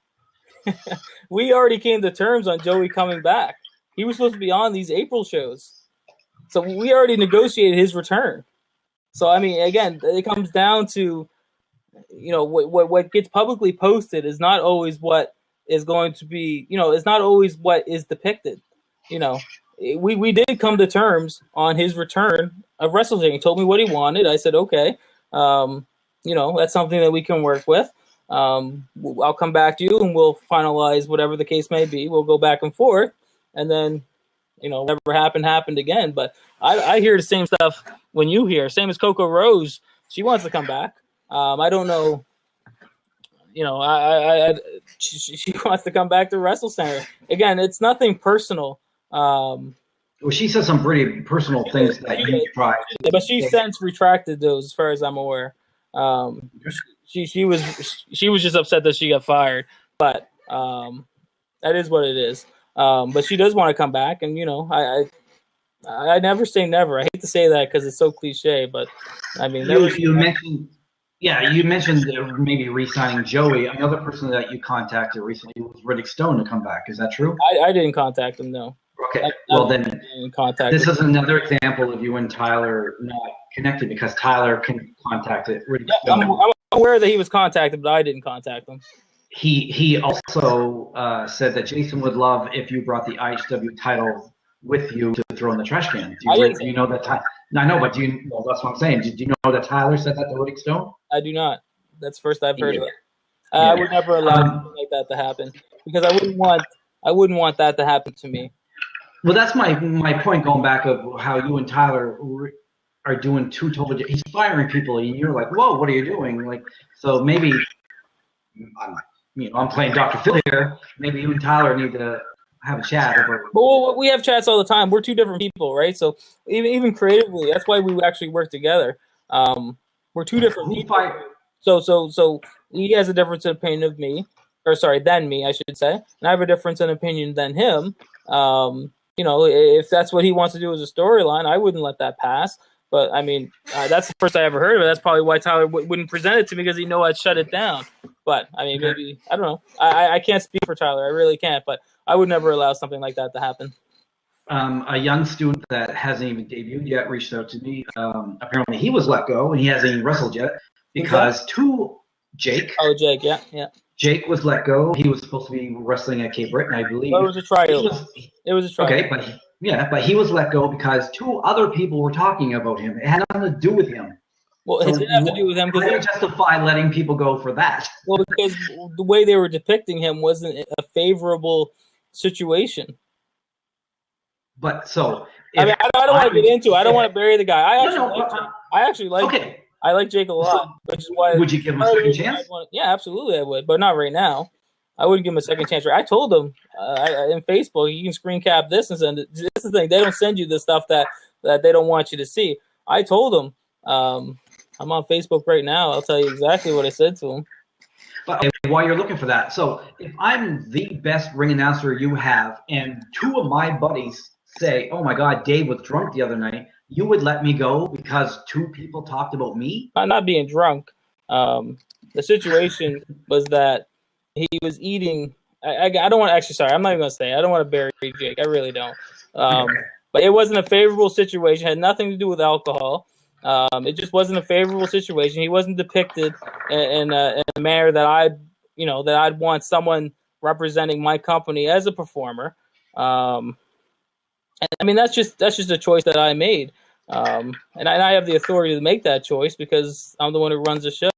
We already came to terms on Joey coming back. He was supposed to be on these April shows. So we already negotiated his return. So, I mean, again, it comes down to, what gets publicly posted is not always what is going to be, it's not always what is depicted. We did come to terms on his return of Wrestlecentre. He told me what he wanted. I said, okay, that's something that we can work with. I'll come back to you and we'll finalize whatever the case may be. We'll go back and forth. And then, whatever happened again. But I hear the same stuff when you hear. Same as Coco Rose. She wants to come back. I don't know. She wants to come back to Wrestlecentre. Again, it's nothing personal. Well, she said some pretty personal things that you tried. But she since retracted those, as far as I'm aware. She was just upset that she got fired. But that is what it is. But she does want to come back, and I never say never. I hate to say that because it's so cliche, but I mean, you mentioned maybe re-signing Joey. Another person that you contacted recently was Riddick Stone to come back. Is that true? I didn't contact him. No. Okay. This is another example of you and Tyler not connected because Tyler can contact Riddick Stone. I'm aware that he was contacted, but I didn't contact him. He also said that Jason would love if you brought the IHW title with you to throw in the trash can. Do you know that? I know, but that's what I'm saying. Did you know that Tyler said that to Riddick Stone? I do not. That's the first I've heard of it. I would never allow something like that to happen because I wouldn't want that to happen to me. Well, that's my point going back of how you and Tyler are doing two totally. He's firing people, and you're like, "Whoa, what are you doing?" Like, so maybe I'm playing Dr. Phil here. Maybe you and Tyler need to have a chat about. Well, we have chats all the time. We're two different people, right? So even creatively, that's why we actually work together. We're two different people. So he has a difference in opinion than me, I should say, and I have a difference in opinion than him. If that's what he wants to do as a storyline, I wouldn't let that pass. But I mean, that's the first I ever heard of it. That's probably why Tyler wouldn't present it to me because he know I'd shut it down. But I mean, maybe I don't know. I can't speak for Tyler. I really can't. But I would never allow something like that to happen. A young student that hasn't even debuted yet reached out to me. Apparently, he was let go and he hasn't even wrestled yet because Jake. Oh, Jake, yeah. Jake was let go. He was supposed to be wrestling at Cape Breton, I believe. It was a tryout. It was a tryout. Okay, but he was let go because two other people were talking about him. It had nothing to do with him. Well, it didn't have to do with him. How do you justify letting people go for that? Well, because the way they were depicting him wasn't a favorable situation. But so... I don't want to get into it. I don't want to bury the guy. I actually like Jake. I like Jake a lot. Which is why would you give him a second chance? Yeah, absolutely I would, but not right now. I wouldn't give him a second chance. I told him in Facebook, you can screen cap this and send it. This is the thing. They don't send you the stuff that they don't want you to see. I told him, I'm on Facebook right now. I'll tell you exactly what I said to him. But while you're looking for that, so if I'm the best ring announcer you have, and two of my buddies say, "Oh my God, Dave was drunk the other night," you would let me go because two people talked about me? I'm not being drunk. The situation was that he was eating. I don't want to actually. Sorry, I'm not even gonna say. I don't want to bury Jake. I really don't. But it wasn't a favorable situation. It had nothing to do with alcohol. It just wasn't a favorable situation. He wasn't depicted in a manner that I'd want someone representing my company as a performer. And I mean, that's just a choice that I made. And I have the authority to make that choice because I'm the one who runs the show.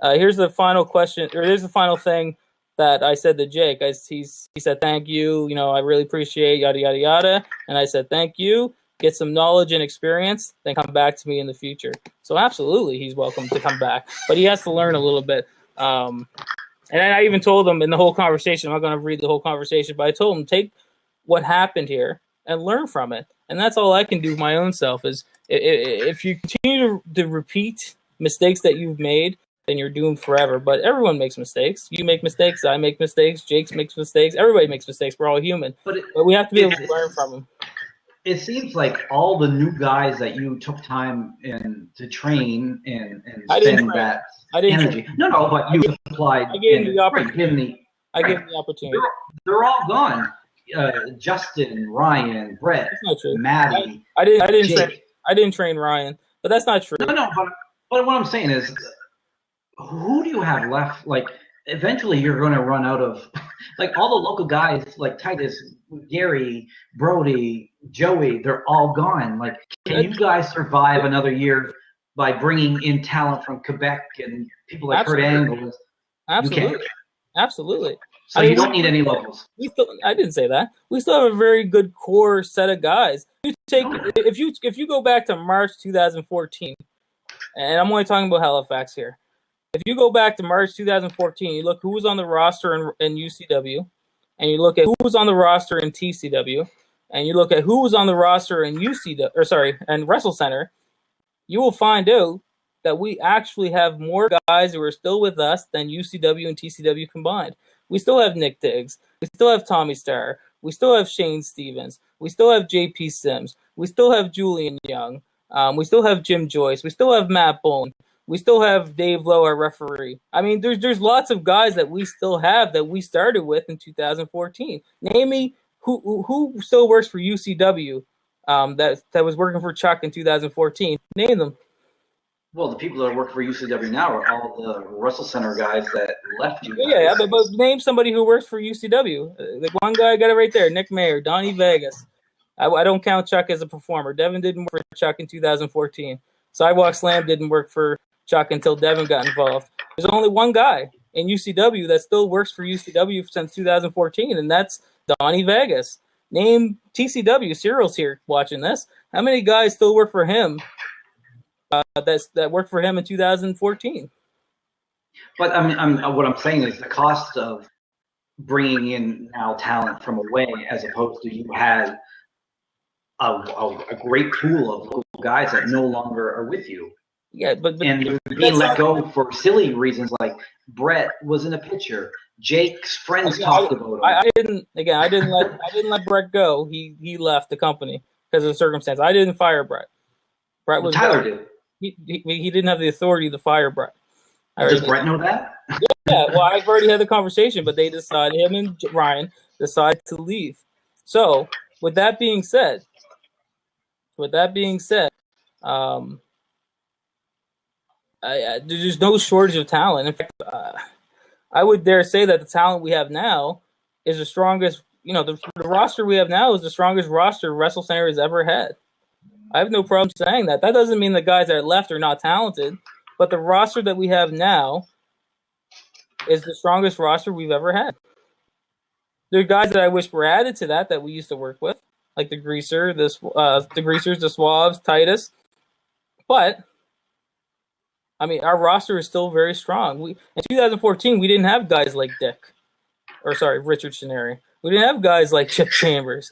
Here's the final question, or here's the final thing that I said to Jake. He said, "Thank you. I really appreciate yada yada yada." And I said, "Thank you. Get some knowledge and experience, then come back to me in the future." So absolutely, he's welcome to come back, but he has to learn a little bit. And I even told him in the whole conversation. I'm not going to read the whole conversation, but I told him, take what happened here and learn from it. And that's all I can do my own self is if you continue to repeat mistakes that you've made, then you're doomed forever. But everyone makes mistakes. You make mistakes. I make mistakes. Jake makes mistakes. Everybody makes mistakes. We're all human. But we have to be able to learn from them. It seems like all the new guys that you took time to train and spend that energy. No, but you applied. I gave him the opportunity. I gave him the opportunity. They're all gone. Justin, Ryan, Brett, Maddie. I didn't train Ryan, but that's not true. No, but what I'm saying is, who do you have left? Like, eventually you're going to run out of, like, all the local guys, like Titus, Gary, Brody, Joey. They're all gone. Like, can you guys survive another year by bringing in talent from Quebec and people like Kurt Angle? Absolutely. So you don't need any locals. I didn't say that. We still have a very good core set of guys. If you go back to March 2014, and I'm only talking about Halifax here. If you go back to March 2014, you look who was on the roster in UCW, and you look at who was on the roster in TCW, and you look at who was on the roster in and Wrestlecentre, you will find out that we actually have more guys who are still with us than UCW and TCW combined. We still have Nick Diggs. We still have Tommy Starr. We still have Shane Stevens. We still have JP Sims. We still have Julian Young. We still have Jim Joyce. We still have Matt Bowen. We still have Dave Lowe, our referee. I mean, there's lots of guys that we still have that we started with in 2014. Name me who still works for UCW that was working for Chuck in 2014. Name them. Well, the people that work for UCW now are all the Wrestlecentre guys that left you guys. Yeah, but name somebody who works for UCW. Like one guy, I got it right there, Nick Mayer, Donnie Vegas. I don't count Chuck as a performer. Devin didn't work for Chuck in 2014. Sidewalk Slam didn't work for Chuck until Devin got involved. There's only one guy in UCW that still works for UCW since 2014, and that's Donnie Vegas. Name TCW. Cyril's here watching this. How many guys still work for him that worked for him in 2014? But what I'm saying is the cost of bringing in now talent from away, as opposed to you had a great pool of local guys that no longer are with you. Yeah, but and you're being let go for silly reasons, like Brett wasn't a pitcher. Jake's friends talked about him. I didn't let Brett go. He left the company because of circumstance. I didn't fire Brett. Tyler did. He didn't have the authority to fire Brett. Does Brett know that? Yeah, well, I've already had the conversation, but him and Ryan decided to leave. So, with that being said, there's no shortage of talent. In fact, I would dare say that the talent we have now is the strongest. The roster we have now is the strongest roster Wrestlecentre has ever had. I have no problem saying that. That doesn't mean the guys that are left are not talented, but the roster that we have now is the strongest roster we've ever had. There are guys that I wish were added to that we used to work with, like the Greasers, the Suaves, Titus. But I mean, our roster is still very strong. In 2014, we didn't have guys like Richard Shineri. We didn't have guys like Chip Chambers.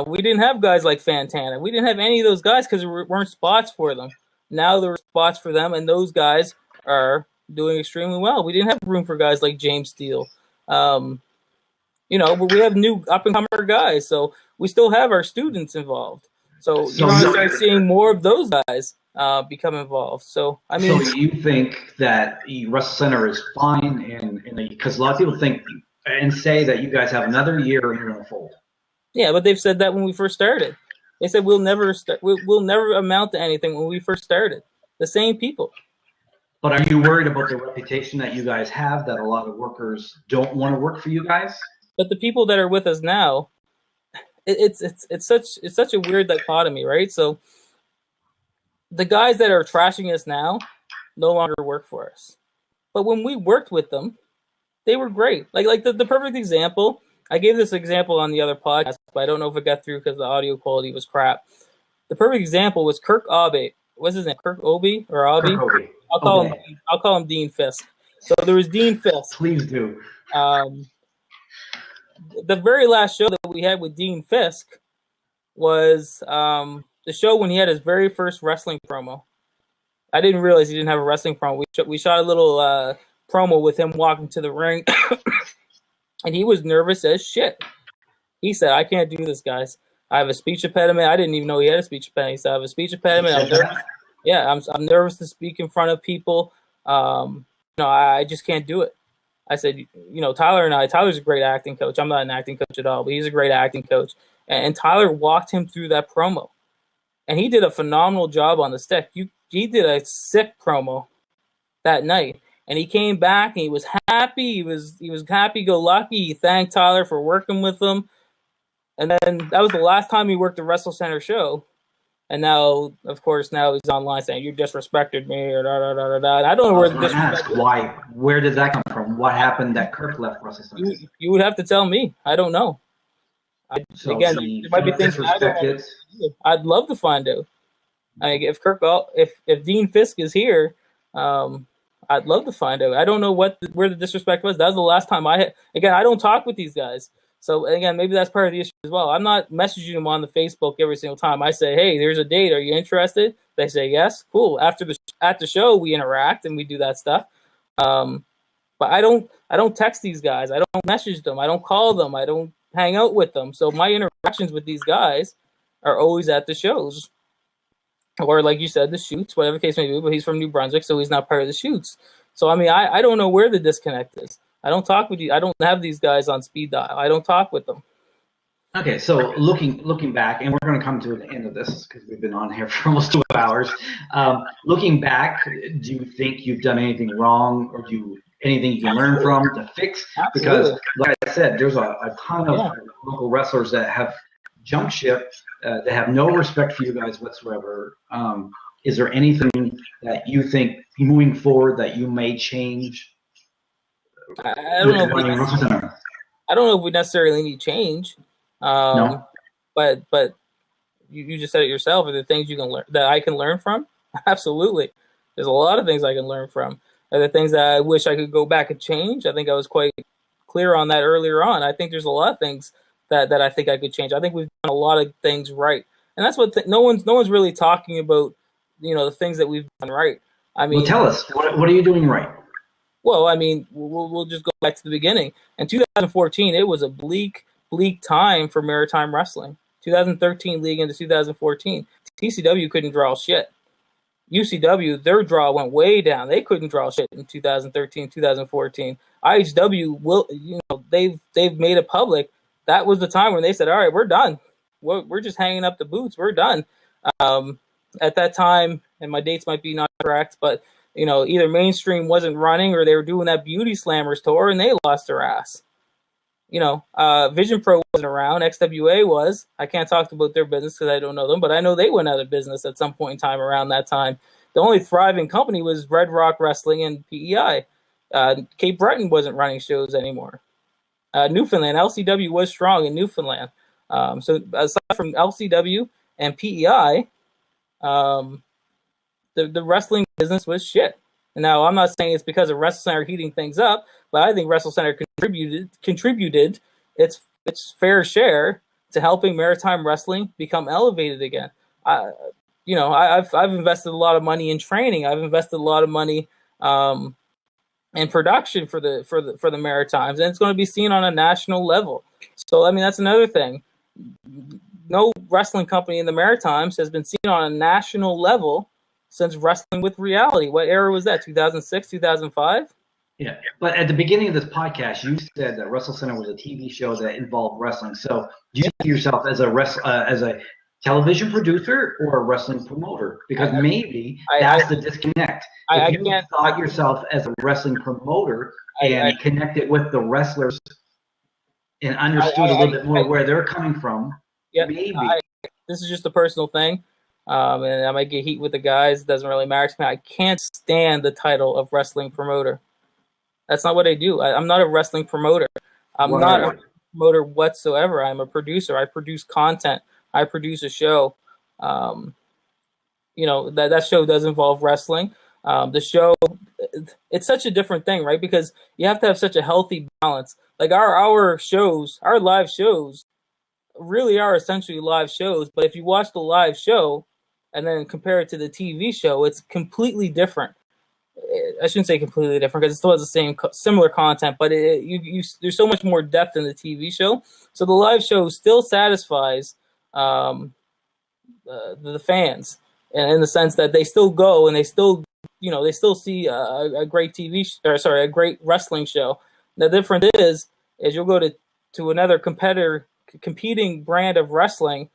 We didn't have guys like Fantana. We didn't have any of those guys because there weren't spots for them. Now there are spots for them, and those guys are doing extremely well. We didn't have room for guys like James Steele. But we have new up-and-comer guys, so we still have our students involved. So you're going to start seeing more of those guys become involved. So, I mean... So you think that Wrestlecentre is fine, and because a lot of people think and say that you guys have another year and you're going to fold. Yeah, but they've said that when we first started. They said we'll never amount to anything when we first started. The same people. But are you worried about the reputation that you guys have, that a lot of workers don't want to work for you guys? But the people that are with us now, it's such a weird dichotomy, right? So the guys that are trashing us now no longer work for us. But when we worked with them, they were great. Like the perfect example, I gave this example on the other podcast, but I don't know if it got through because the audio quality was crap. The perfect example was Kirk Abe. What's his name? Kirk Obi or Abe? I'll call him Dean Fisk. So there was Dean Fisk. Please do. The very last show that we had with Dean Fisk was the show when he had his very first wrestling promo. I didn't realize he didn't have a wrestling promo. We shot a little promo with him walking to the ring, and he was nervous as shit. He said, "I can't do this, guys. I have a speech impediment." I didn't even know he had a speech impediment. He said, "I have a speech impediment. I'm nervous. Yeah, I'm nervous to speak in front of people. I just can't do it." I said, Tyler's a great acting coach. I'm not an acting coach at all, but he's a great acting coach. And Tyler walked him through that promo. And he did a phenomenal job on the stick. He did a sick promo that night. And he came back and he was happy. He was happy-go-lucky. He thanked Tyler for working with him. And then that was the last time he worked a Wrestlecentre show. And now, of course, he's online saying, "You disrespected me," or da-da-da-da-da. I don't know where the disrespect is. Why? Where did that come from? What happened that Kirk left Wrestlecentre? You would have to tell me. I don't know. There might be things I don't know. I'd love to find out. If Dean Fisk is here, I'd love to find out. I don't know where the disrespect was. That was the last time I don't talk with these guys. So, again, maybe that's part of the issue as well. I'm not messaging them on the Facebook every single time. I say, "Hey, there's a date. Are you interested?" They say, "Yes." Cool. At the show, we interact and we do that stuff. But I don't text these guys. I don't message them. I don't call them. I don't hang out with them. So my interactions with these guys are always at the shows. Or, like you said, the shoots, whatever case may be. But he's from New Brunswick, so he's not part of the shoots. So, I don't know where the disconnect is. I don't talk with you. I don't have these guys on speed dial. I don't talk with them. Okay, so looking back, and we're going to come to the end of this because we've been on here for almost 2 hours. Looking back, do you think you've done anything wrong, or anything you can learn from to fix? Absolutely. Because, like I said, there's a ton of local wrestlers that have jumped ship, that have no respect for you guys whatsoever. Is there anything that you think moving forward that you may change? I don't know if we necessarily need change. No. But you just said it yourself. Are there things you can learn that I can learn from? Absolutely. There's a lot of things I can learn from. Are there things that I wish I could go back and change? I think I was quite clear on that earlier on. I think there's a lot of things that I think I could change. I think we've done a lot of things right, and that's what no one's really talking about. The things that we've done right. Well, tell us, what are you doing right? Well, we'll just go back to the beginning. In 2014, it was a bleak time for maritime wrestling. 2013 league into 2014. TCW couldn't draw shit. UCW, their draw went way down. They couldn't draw shit in 2013, 2014. IHW, they've made it public. That was the time when they said, "All right, we're done. We're just hanging up the boots. We're done." At that time, and my dates might be not correct, but either Mainstream wasn't running or they were doing that Beauty Slammers tour and they lost their ass. Vision Pro wasn't around. XWA was. I can't talk about their business because I don't know them, but I know they went out of business at some point in time around that time. The only thriving company was Red Rock Wrestling and PEI. Cape Breton wasn't running shows anymore. Newfoundland, LCW was strong in Newfoundland. So aside from LCW and PEI, the wrestling business was shit. And now I'm not saying it's because of Wrestlecentre heating things up, but I think Wrestlecentre contributed its fair share to helping maritime wrestling become elevated again. I've invested a lot of money in training. I've invested a lot of money and production for the Maritimes, and it's going to be seen on a national level. So I mean, that's another thing. No wrestling company in the Maritimes has been seen on a national level since Wrestling with Reality. What era was that? 2006, 2005? Yeah, but at the beginning of this podcast, you said that Wrestlecenter was a TV show that involved wrestling. So, do you see yourself as a television producer or a wrestling promoter? Because maybe that's the disconnect. If you thought yourself as a wrestling promoter and connected with the wrestlers and understood a little bit more where they're coming from, maybe. This is just a personal thing, and I might get heat with the guys. It doesn't really matter to me. I can't stand the title of wrestling promoter. That's not what I do. I'm not a wrestling promoter. I'm not a promoter whatsoever. I'm a producer. I produce content. I produce a show. That show does involve wrestling. The show, it's such a different thing, right? Because you have to have such a healthy balance. Like our shows, our live shows really are essentially live shows. But if you watch the live show and then compare it to the TV show, it's completely different. I shouldn't say completely different because it still has the same similar content, but there's so much more depth in the TV show. So the live show still satisfies the fans, and in the sense that they still go and they still see a great a great wrestling show. The difference is you'll go to another competing brand of wrestling.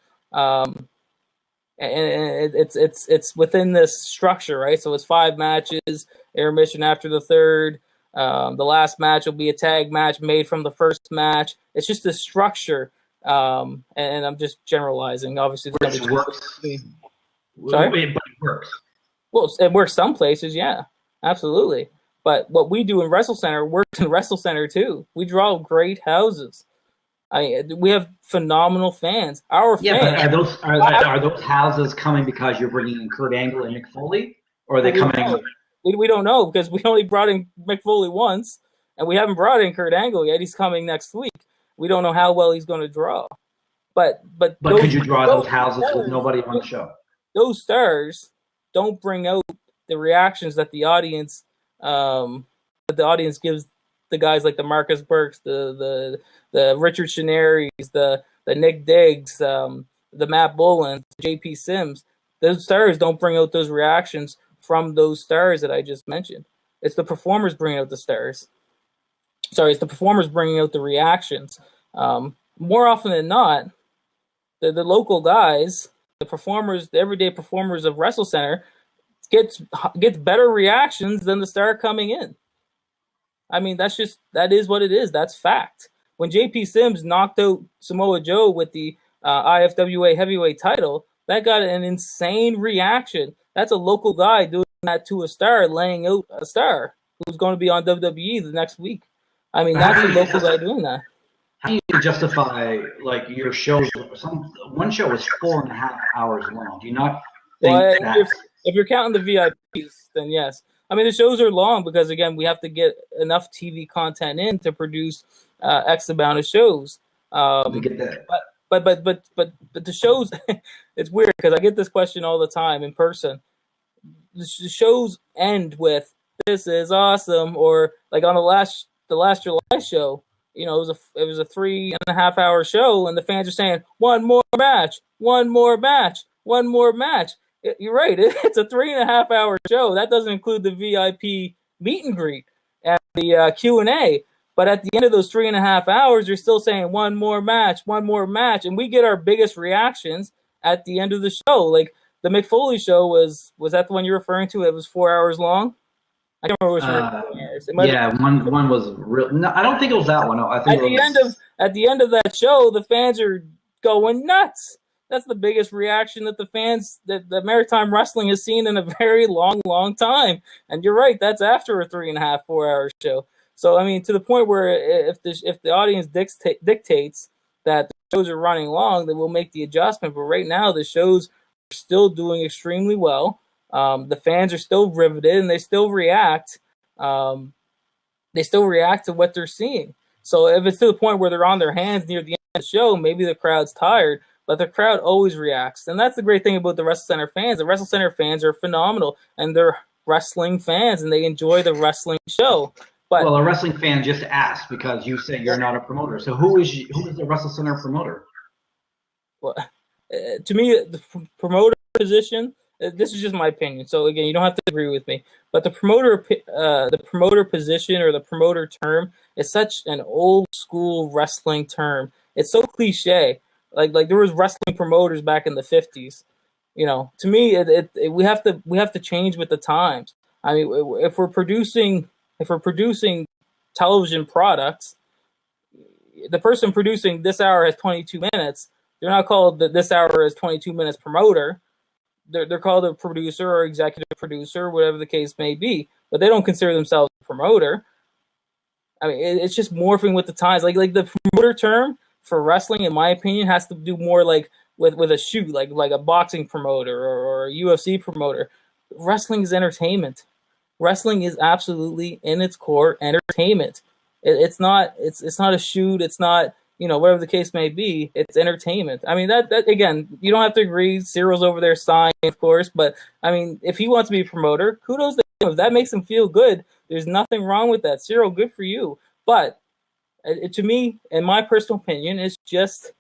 And it's within this structure, right? So it's 5 matches, intermission after the third. The last match will be a tag match made from the first match. It's just a structure, and I'm just generalizing. Obviously, which works. Sorry, but it works. Well, it works some places, yeah, absolutely. But what we do in Wrestlecenter works in Wrestlecenter too. We draw great houses. We have phenomenal fans. Fans. But are those houses coming because you're bringing in Kurt Angle and Mick Foley, or are they coming? We don't know because we only brought in Mick Foley once, and we haven't brought in Kurt Angle yet. He's coming next week. We don't know how well he's going to draw. But could you draw those houses with nobody on the show? Those stars don't bring out the reactions that the audience gives the guys like the Marcus Burks, the Richard Cheneries, the Nick Diggs, the Matt Bullen, JP Sims. Those stars don't bring out those reactions from those stars that I just mentioned. It's the performers bringing out the stars. Sorry, it's the performers bringing out the reactions. More often than not, the local guys, the performers, the everyday performers of Wrestlecenter gets better reactions than the star coming in. I mean, that is what it is. That's fact. When JP Sims knocked out Samoa Joe with the IFWA heavyweight title, that got an insane reaction. That's a local guy doing that to a star, laying out a star who's going to be on WWE the next week. I mean, that's a local guy doing that. How do you justify like your shows? One show is 4.5 hours long. Do you not think if you're counting the VIPs, then yes. I mean, the shows are long because, again, we have to get enough TV content in to produce X amount of shows. We get that. But the shows, it's weird because I get this question all the time in person. The shows end with "This is awesome," or like on the last July show, it was a 3.5 hour show, and the fans are saying one more match, one more match, one more match. You're right. It's a 3.5 hour show. That doesn't include the VIP meet and greet and the Q&A. But at the end of those 3.5 hours, you're still saying one more match, and we get our biggest reactions at the end of the show. Like the Mick Foley show was that the one you're referring to? It was 4 hours long. I can't remember which one. Yeah, one was real. No, I don't think it was that one. No, I think at the end of that show, the fans are going nuts. That's the biggest reaction that the Maritime Wrestling has seen in a very long, long time. And you're right, that's after a 3.5, 4 hour show. So I mean, to the point where if the audience dictates that the shows are running long, then we'll make the adjustment. But right now, the shows are still doing extremely well. The fans are still riveted, and they still react. They still react to what they're seeing. So if it's to the point where they're on their hands near the end of the show, maybe the crowd's tired. But the crowd always reacts. And that's the great thing about the Wrestlecenter fans. The Wrestlecenter fans are phenomenal, and they're wrestling fans and they enjoy the wrestling show. But well, a wrestling fan just asked because you say you're not a promoter. So who is the WrestleCentre promoter? well, to me, the promoter position. This is just my opinion. So again, you don't have to agree with me. But the promoter position or the promoter term is such an old school wrestling term. It's so cliche. Like there was wrestling promoters back in the 50s. To me, we have to change with the times. I mean, if we're producing television products, the person producing this hour has 22 minutes. They're not called this hour is 22 minutes promoter. They're called a producer or executive producer, whatever the case may be. But they don't consider themselves a promoter. I mean, it's just morphing with the times. Like the promoter term for wrestling, in my opinion, has to do more like with a shoot, like a boxing promoter or a UFC promoter. Wrestling is entertainment. Wrestling is absolutely in its core entertainment. It's not a shoot. It's not whatever the case may be. It's entertainment. I mean that again, you don't have to agree. Cyril's over there sighing, of course, but I mean if he wants to be a promoter, kudos to him. If that makes him feel good, there's nothing wrong with that. Cyril, good for you. But to me, in my personal opinion, it's just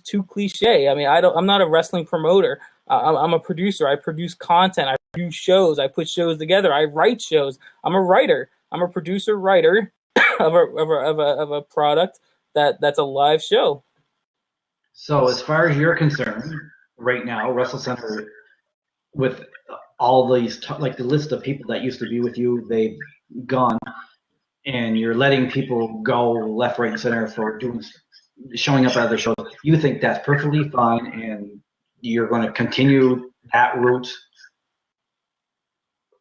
too cliche. I mean, I'm not a wrestling promoter. I'm a producer. I produce content. I produce shows. I put shows together. I write shows. I'm a writer. I'm a producer writer of a product that's a live show. So as far as you're concerned, right now, WrestleCentre, with all these like the list of people that used to be with you, they've gone, and you're letting people go left, right, and center for showing up at other shows. You think that's perfectly fine, and you're going to continue that route.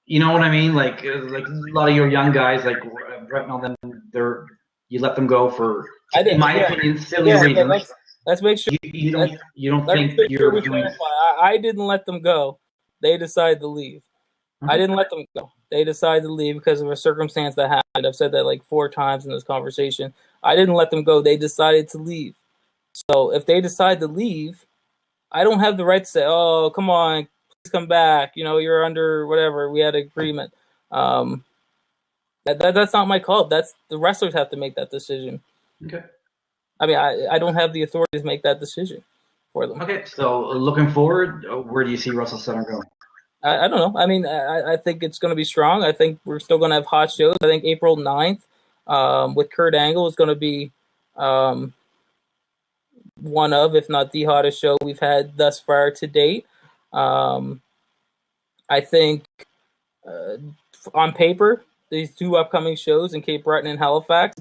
You know what I mean? Like a lot of your young guys, like Brett and all them, you let them go for, in my opinion, silly reasons. Let's make sure you don't think you're doing. I didn't let them go. They decided to leave. Mm-hmm. I didn't let them go. They decided to leave because of a circumstance that happened. I've said that like 4 times in this conversation. I didn't let them go. They decided to leave. So if they decide to leave, I don't have the right to say, "Oh, come on, please come back. You're under whatever. We had an agreement." That's not my call. That's the wrestlers have to make that decision. Okay. I mean, I don't have the authority to make that decision for them. Okay. So looking forward, where do you see WrestleCentre going? I don't know. I mean, I think it's going to be strong. I think we're still going to have hot shows. I think April 9th with Kurt Angle is going to be one of, if not the hottest show we've had thus far to date. I think on paper, these 2 upcoming shows in Cape Breton and Halifax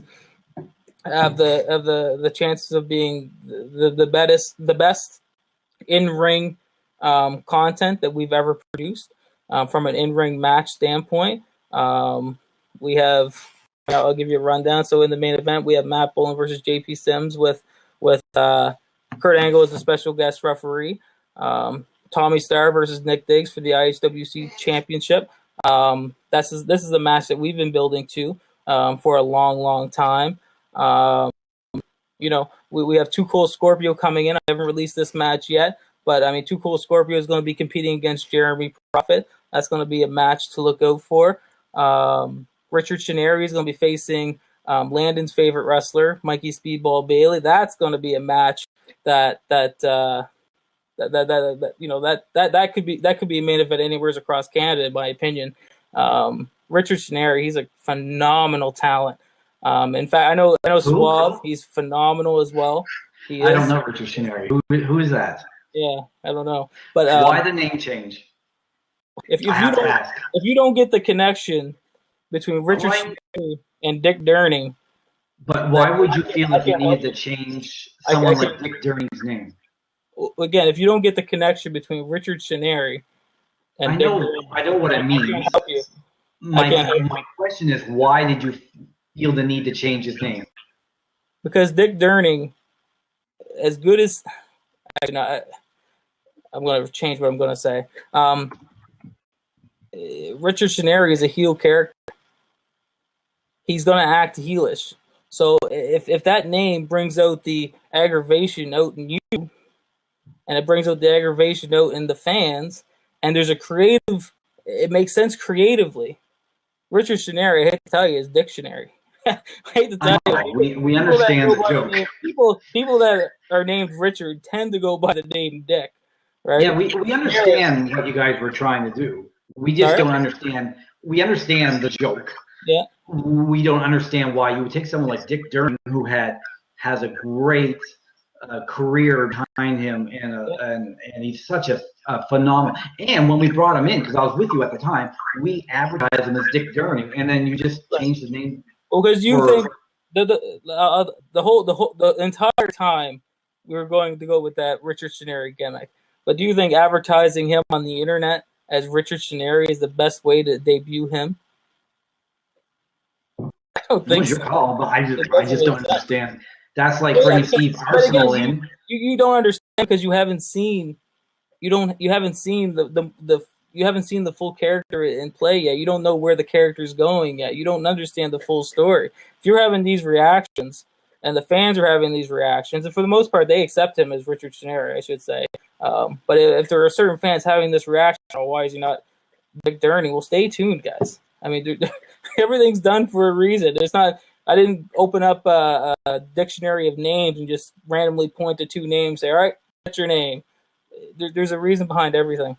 have the chances of being the best in-ring content that we've ever produced from an in-ring match standpoint. We have, I'll give you a rundown. So in the main event, we have Matt Bullen versus JP Sims with Kurt Angle as the special guest referee. Tommy Starr versus Nick Diggs for the IHWC Championship. This is a match that we've been building to for a long time. We have Too Cool Scorpio coming in. I haven't released this match yet, but I mean, Too Cool Scorpio is going to be competing against Jeremy Prophet. That's going to be a match to look out for. Richard Shineri is going to be facing Landon's favorite wrestler, Mikey Speedball Bailey. That's going to be a match that could be a main event anywhere across Canada, in my opinion. Richard Shineri, he's a phenomenal talent. In fact, I know Suave, he's phenomenal as well. I don't know Richard Shineri. Who is that? Yeah, I don't know. But why the name change? If you don't get the connection between Richard Shineri and Dick Durning. But why would you feel like you needed to change someone like Dick Durning's name? Again, if you don't get the connection between Richard Shineri and I know what it means. My question is, why did you feel the need to change his name? Because Dick Durning, as good as I'm going to change what I'm going to say. Richard Shineri is a heel character. He's going to act heelish. So if that name brings out the aggravation out in you, and it brings out the aggravation out in the fans, and there's a creative it makes sense creatively. Richard Scenari, I hate to tell you, is dictionary. I hate to tell you. We understand the joke. People that are named Richard tend to go by the name Dick, right? Yeah, we understand what you guys were trying to do. We just don't understand. We understand the joke. Yeah. We don't understand why you would take someone like Dick Durning, who has a great career behind him, and he's such a phenomenal. And when we brought him in, because I was with you at the time, we advertised him as Dick Durning, and then you just changed his name. Well, because you think the entire time we were going to go with that Richard Scenari gimmick, but do you think advertising him on the internet as Richard Scenari is the best way to debut him? I don't think so. Your call, but I just don't understand. That's like bringing Steve Arsenal in. You don't understand because you haven't seen the full character in play yet. You don't know where the character's going yet. You don't understand the full story. If you're having these reactions and the fans are having these reactions, and for the most part they accept him as Richard Scenari, I should say. But if there are certain fans having this reaction, oh, why is he not Dick Durning? Well, stay tuned, guys. I mean, everything's done for a reason. I didn't open up a dictionary of names and just randomly point to two names. Say, all right, what's your name? There's a reason behind everything.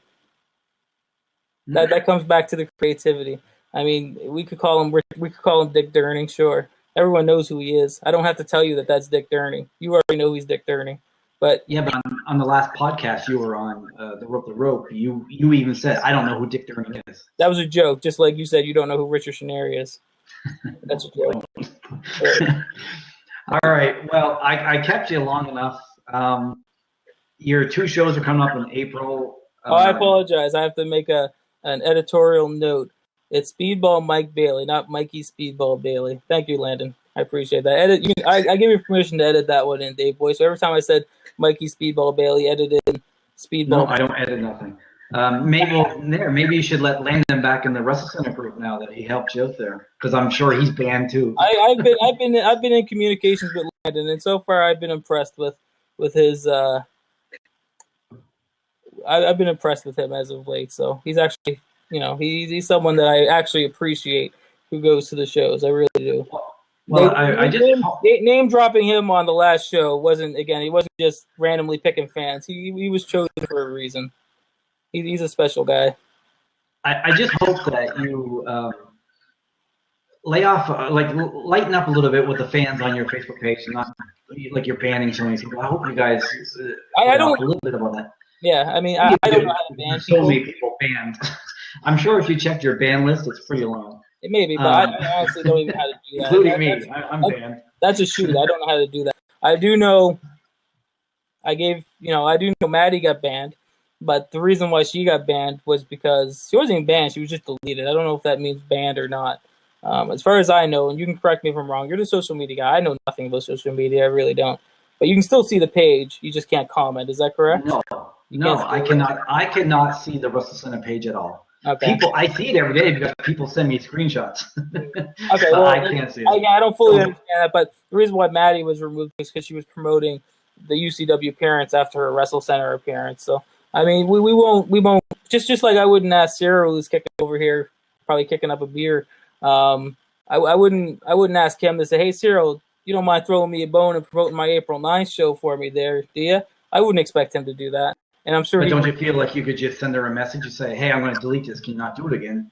That comes back to the creativity. I mean, we could call him Dick Durning, sure. Everyone knows who he is. I don't have to tell you that that's Dick Durning. You already know he's Dick Durning. But on the last podcast you were on, the rope, you even said, I don't know who Dick Durning is. That was a joke, just like you said you don't know who Richard Scenari is. That's a joke. All right. Well, I kept you long enough. Your 2 shows are coming up in April. I apologize. I have to make an editorial note. It's Speedball Mike Bailey, not Mikey Speedball Bailey. Thank you, Landon. I appreciate that. I give you permission to edit that one in, Dave Boyce. So every time I said Mikey Speedball Bailey, edit in Speedball. No, I don't edit nothing. Maybe you should let Landon back in the Wrestlecentre group now that he helped you out there, because I'm sure he's banned too. I've been in communications with Landon, and so far I've been impressed with his. I've been impressed with him as of late. So he's actually, he's someone that I actually appreciate who goes to the shows. I really do. Well, name dropping him on the last show he wasn't just randomly picking fans. He was chosen for a reason. He's a special guy. I just hope that you lay off, lighten up a little bit with the fans on your Facebook page, and not like you're banning so many people. I hope you guys I don't a little bit about that. Yeah, I mean, I don't know how to ban people. So many people banned. I'm sure if you checked your ban list, it's pretty long. It may be, but I honestly don't even know how to do that. Including me. I'm banned. That's a shoot. I don't know how to do that. I do know Maddie got banned, but the reason why she got banned was because she wasn't even banned. She was just deleted. I don't know if that means banned or not. As far as I know, and you can correct me if I'm wrong, you're the social media guy. I know nothing about social media. I really don't. But you can still see the page. You just can't comment. Is that correct? No, I cannot. I cannot see the Wrestlecentre page at all. Okay. I see it every day because people send me screenshots. Okay, well, I can't see it. I don't fully understand that, but the reason why Maddie was removed is because she was promoting the UCW appearance after her Wrestlecentre appearance. So, I mean, we won't just like I wouldn't ask Cyril, who's kicking over here, probably kicking up a beer. I wouldn't ask him to say, hey, Cyril, you don't mind throwing me a bone and promoting my April 9th show for me there, do you? I wouldn't expect him to do that. And I'm sure. But don't you feel like you could just send her a message and say, hey, I'm going to delete this. Can you not do it again?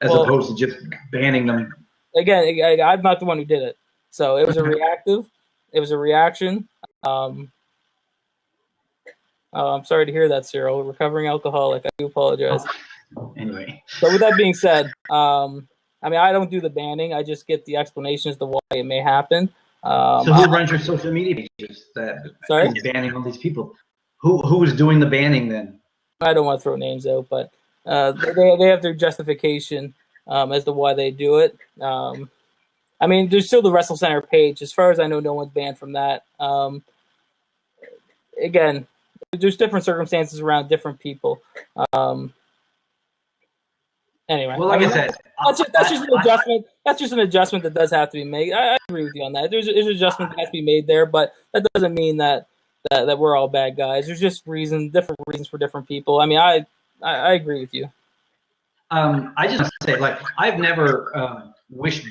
As opposed to just banning them. Again, I'm not the one who did it. So it was a reactive. It was a reaction. I'm sorry to hear that, Cyril. Recovering alcoholic. I do apologize. Anyway. So with that being said, I mean, I don't do the banning. I just get the explanations to why it may happen. So who runs your social media pages that is banning all these people? Who is doing the banning then? I don't want to throw names out, but they have their justification as to why they do it. I mean, there's still the Wrestlecentre page. As far as I know, no one's banned from that. Again, there's different circumstances around different people. Anyway, well, like I said, that's just an adjustment. That's just an adjustment that does have to be made. I agree with you on that. There's an adjustment that has to be made there, but that doesn't mean that we're all bad guys. There's just different reasons for different people. I mean, I agree with you. I just want to say, like, I've never wished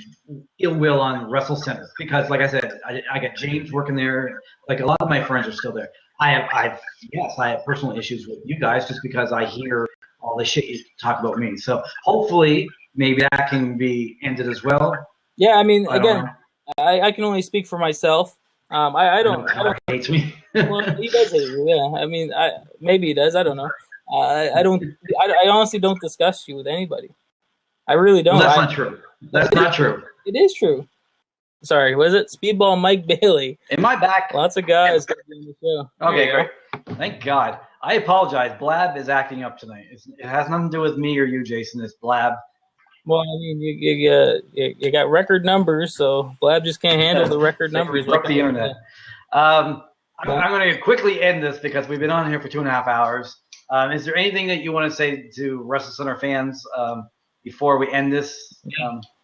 ill will on Wrestlecentre because, like I said, I got James working there. Like, a lot of my friends are still there. Yes, I have personal issues with you guys just because I hear all the shit you talk about me. So hopefully, maybe that can be ended as well. Yeah, I mean, I don't again, know. I can only speak for myself. I don't. Todd hates me. Well, he does hate you. Yeah, I mean, maybe he does. I don't know. I don't. I honestly don't discuss you with anybody. I really don't. Well, that's not true. That's not true. It is true. Sorry, was it Speedball Mike Bailey? In my back. Lots of guys on the show. Okay, great. Thank God. I apologize. Blab is acting up tonight. It has nothing to do with me or you, Jason. It's Blab. Well, I mean, you got record numbers, so Blab just can't handle the record numbers. Broke the internet. I'm going to quickly end this because we've been on here for 2.5 hours. Is there anything that you want to say to Wrestlecentre fans before we end this?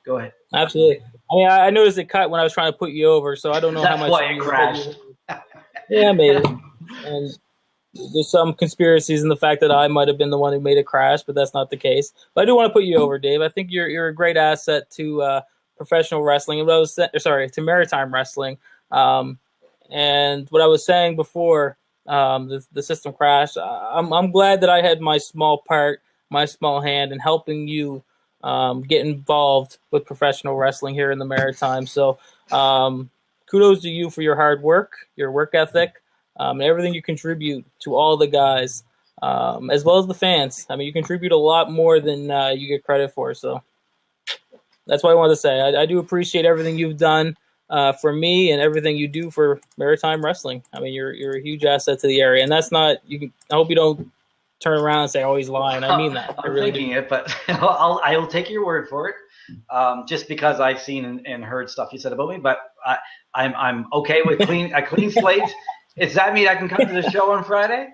Go ahead. Absolutely. I mean, I noticed it cut when I was trying to put you over, so I don't know That's how much. why it crashed. Yeah, maybe. And there's some conspiracies in the fact that I might have been the one who made it crash, but that's not the case. But I do want to put you over, Dave. I think you're a great asset to professional wrestling. To maritime wrestling. And what I was saying before the system crashed, I'm glad that I had my small part, my small hand in helping you get involved with professional wrestling here in the Maritime. So kudos to you for your hard work, your work ethic, and everything you contribute to all the guys, as well as the fans. I mean, you contribute a lot more than you get credit for. So that's what I wanted to say. I do appreciate everything you've done for me and everything you do for Maritime Wrestling. I mean, you're a huge asset to the area, and that's not. I hope you don't turn around and say, "Oh, he's lying." I mean that. I'm thinking it, but I'll take your word for it. Just because I've seen and heard stuff you said about me, but I'm okay with a clean slate. Does that mean I can come to the show on Friday?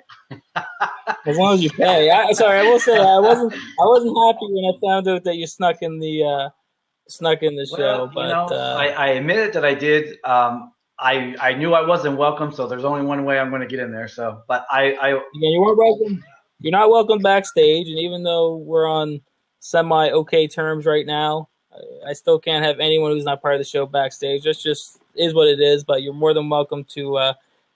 As long as you pay. Sorry, I will say I wasn't happy when I found out that you snuck in the show. But I admit that I did. I knew I wasn't welcome, so there's only one way I'm going to get in there. So, but you weren't welcome. You're not welcome backstage, and even though we're on semi-okay terms right now, I still can't have anyone who's not part of the show backstage. That's just is what it is, but you're more than welcome to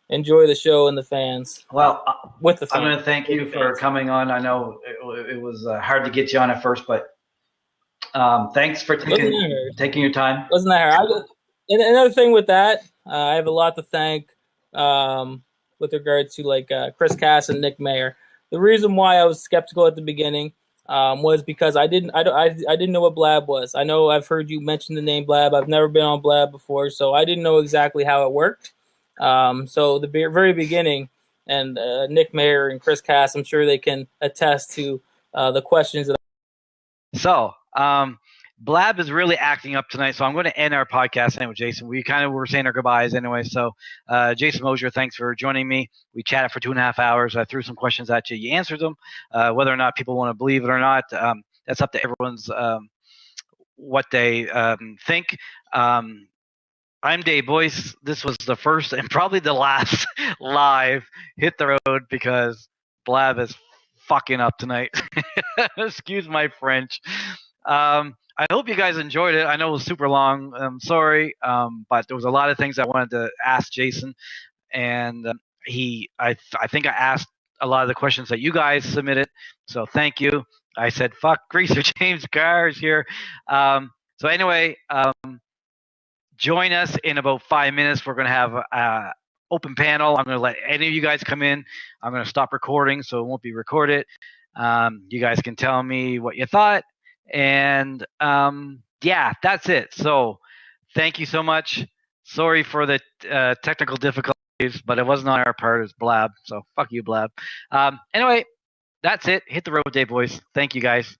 enjoy the show and the fans. Well, with the fans. I'm going to thank you for coming on. I know it was hard to get you on at first, but thanks for taking your time. Wasn't that hard? And another thing with that, I have a lot to thank with regard to like Chris Cass and Nick Mayer. The reason why I was skeptical at the beginning was because I didn't know what Blab was. I know I've heard you mention the name Blab. I've never been on Blab before, so I didn't know exactly how it worked. So the very beginning, and Nick Mayer and Chris Cass, I'm sure they can attest to the questions that. So, Blab is really acting up tonight, so I'm going to end our podcast with Jason. We kind of were saying our goodbyes anyway. So, Jason Mosher, thanks for joining me. We chatted for 2.5 hours. I threw some questions at you. You answered them. Whether or not people want to believe it or not, that's up to everyone's what they think. I'm Dave Boyce. This was the first and probably the last live Hit the Road because Blab is fucking up tonight. Excuse my French. I hope you guys enjoyed it. I know it was super long. I'm sorry, but there was a lot of things I wanted to ask Jason, and I think I asked a lot of the questions that you guys submitted. So thank you. I said, "Fuck, Greaser James Carr is here." So anyway, join us in about 5 minutes. We're going to have an open panel. I'm going to let any of you guys come in. I'm going to stop recording, so it won't be recorded. You guys can tell me what you thought. And yeah, that's it. So thank you so much. Sorry for the technical difficulties, but it wasn't on our part. It's Blab. So fuck you, Blab. Anyway, that's it. Hit the road, Dave Boyce. Thank you, guys.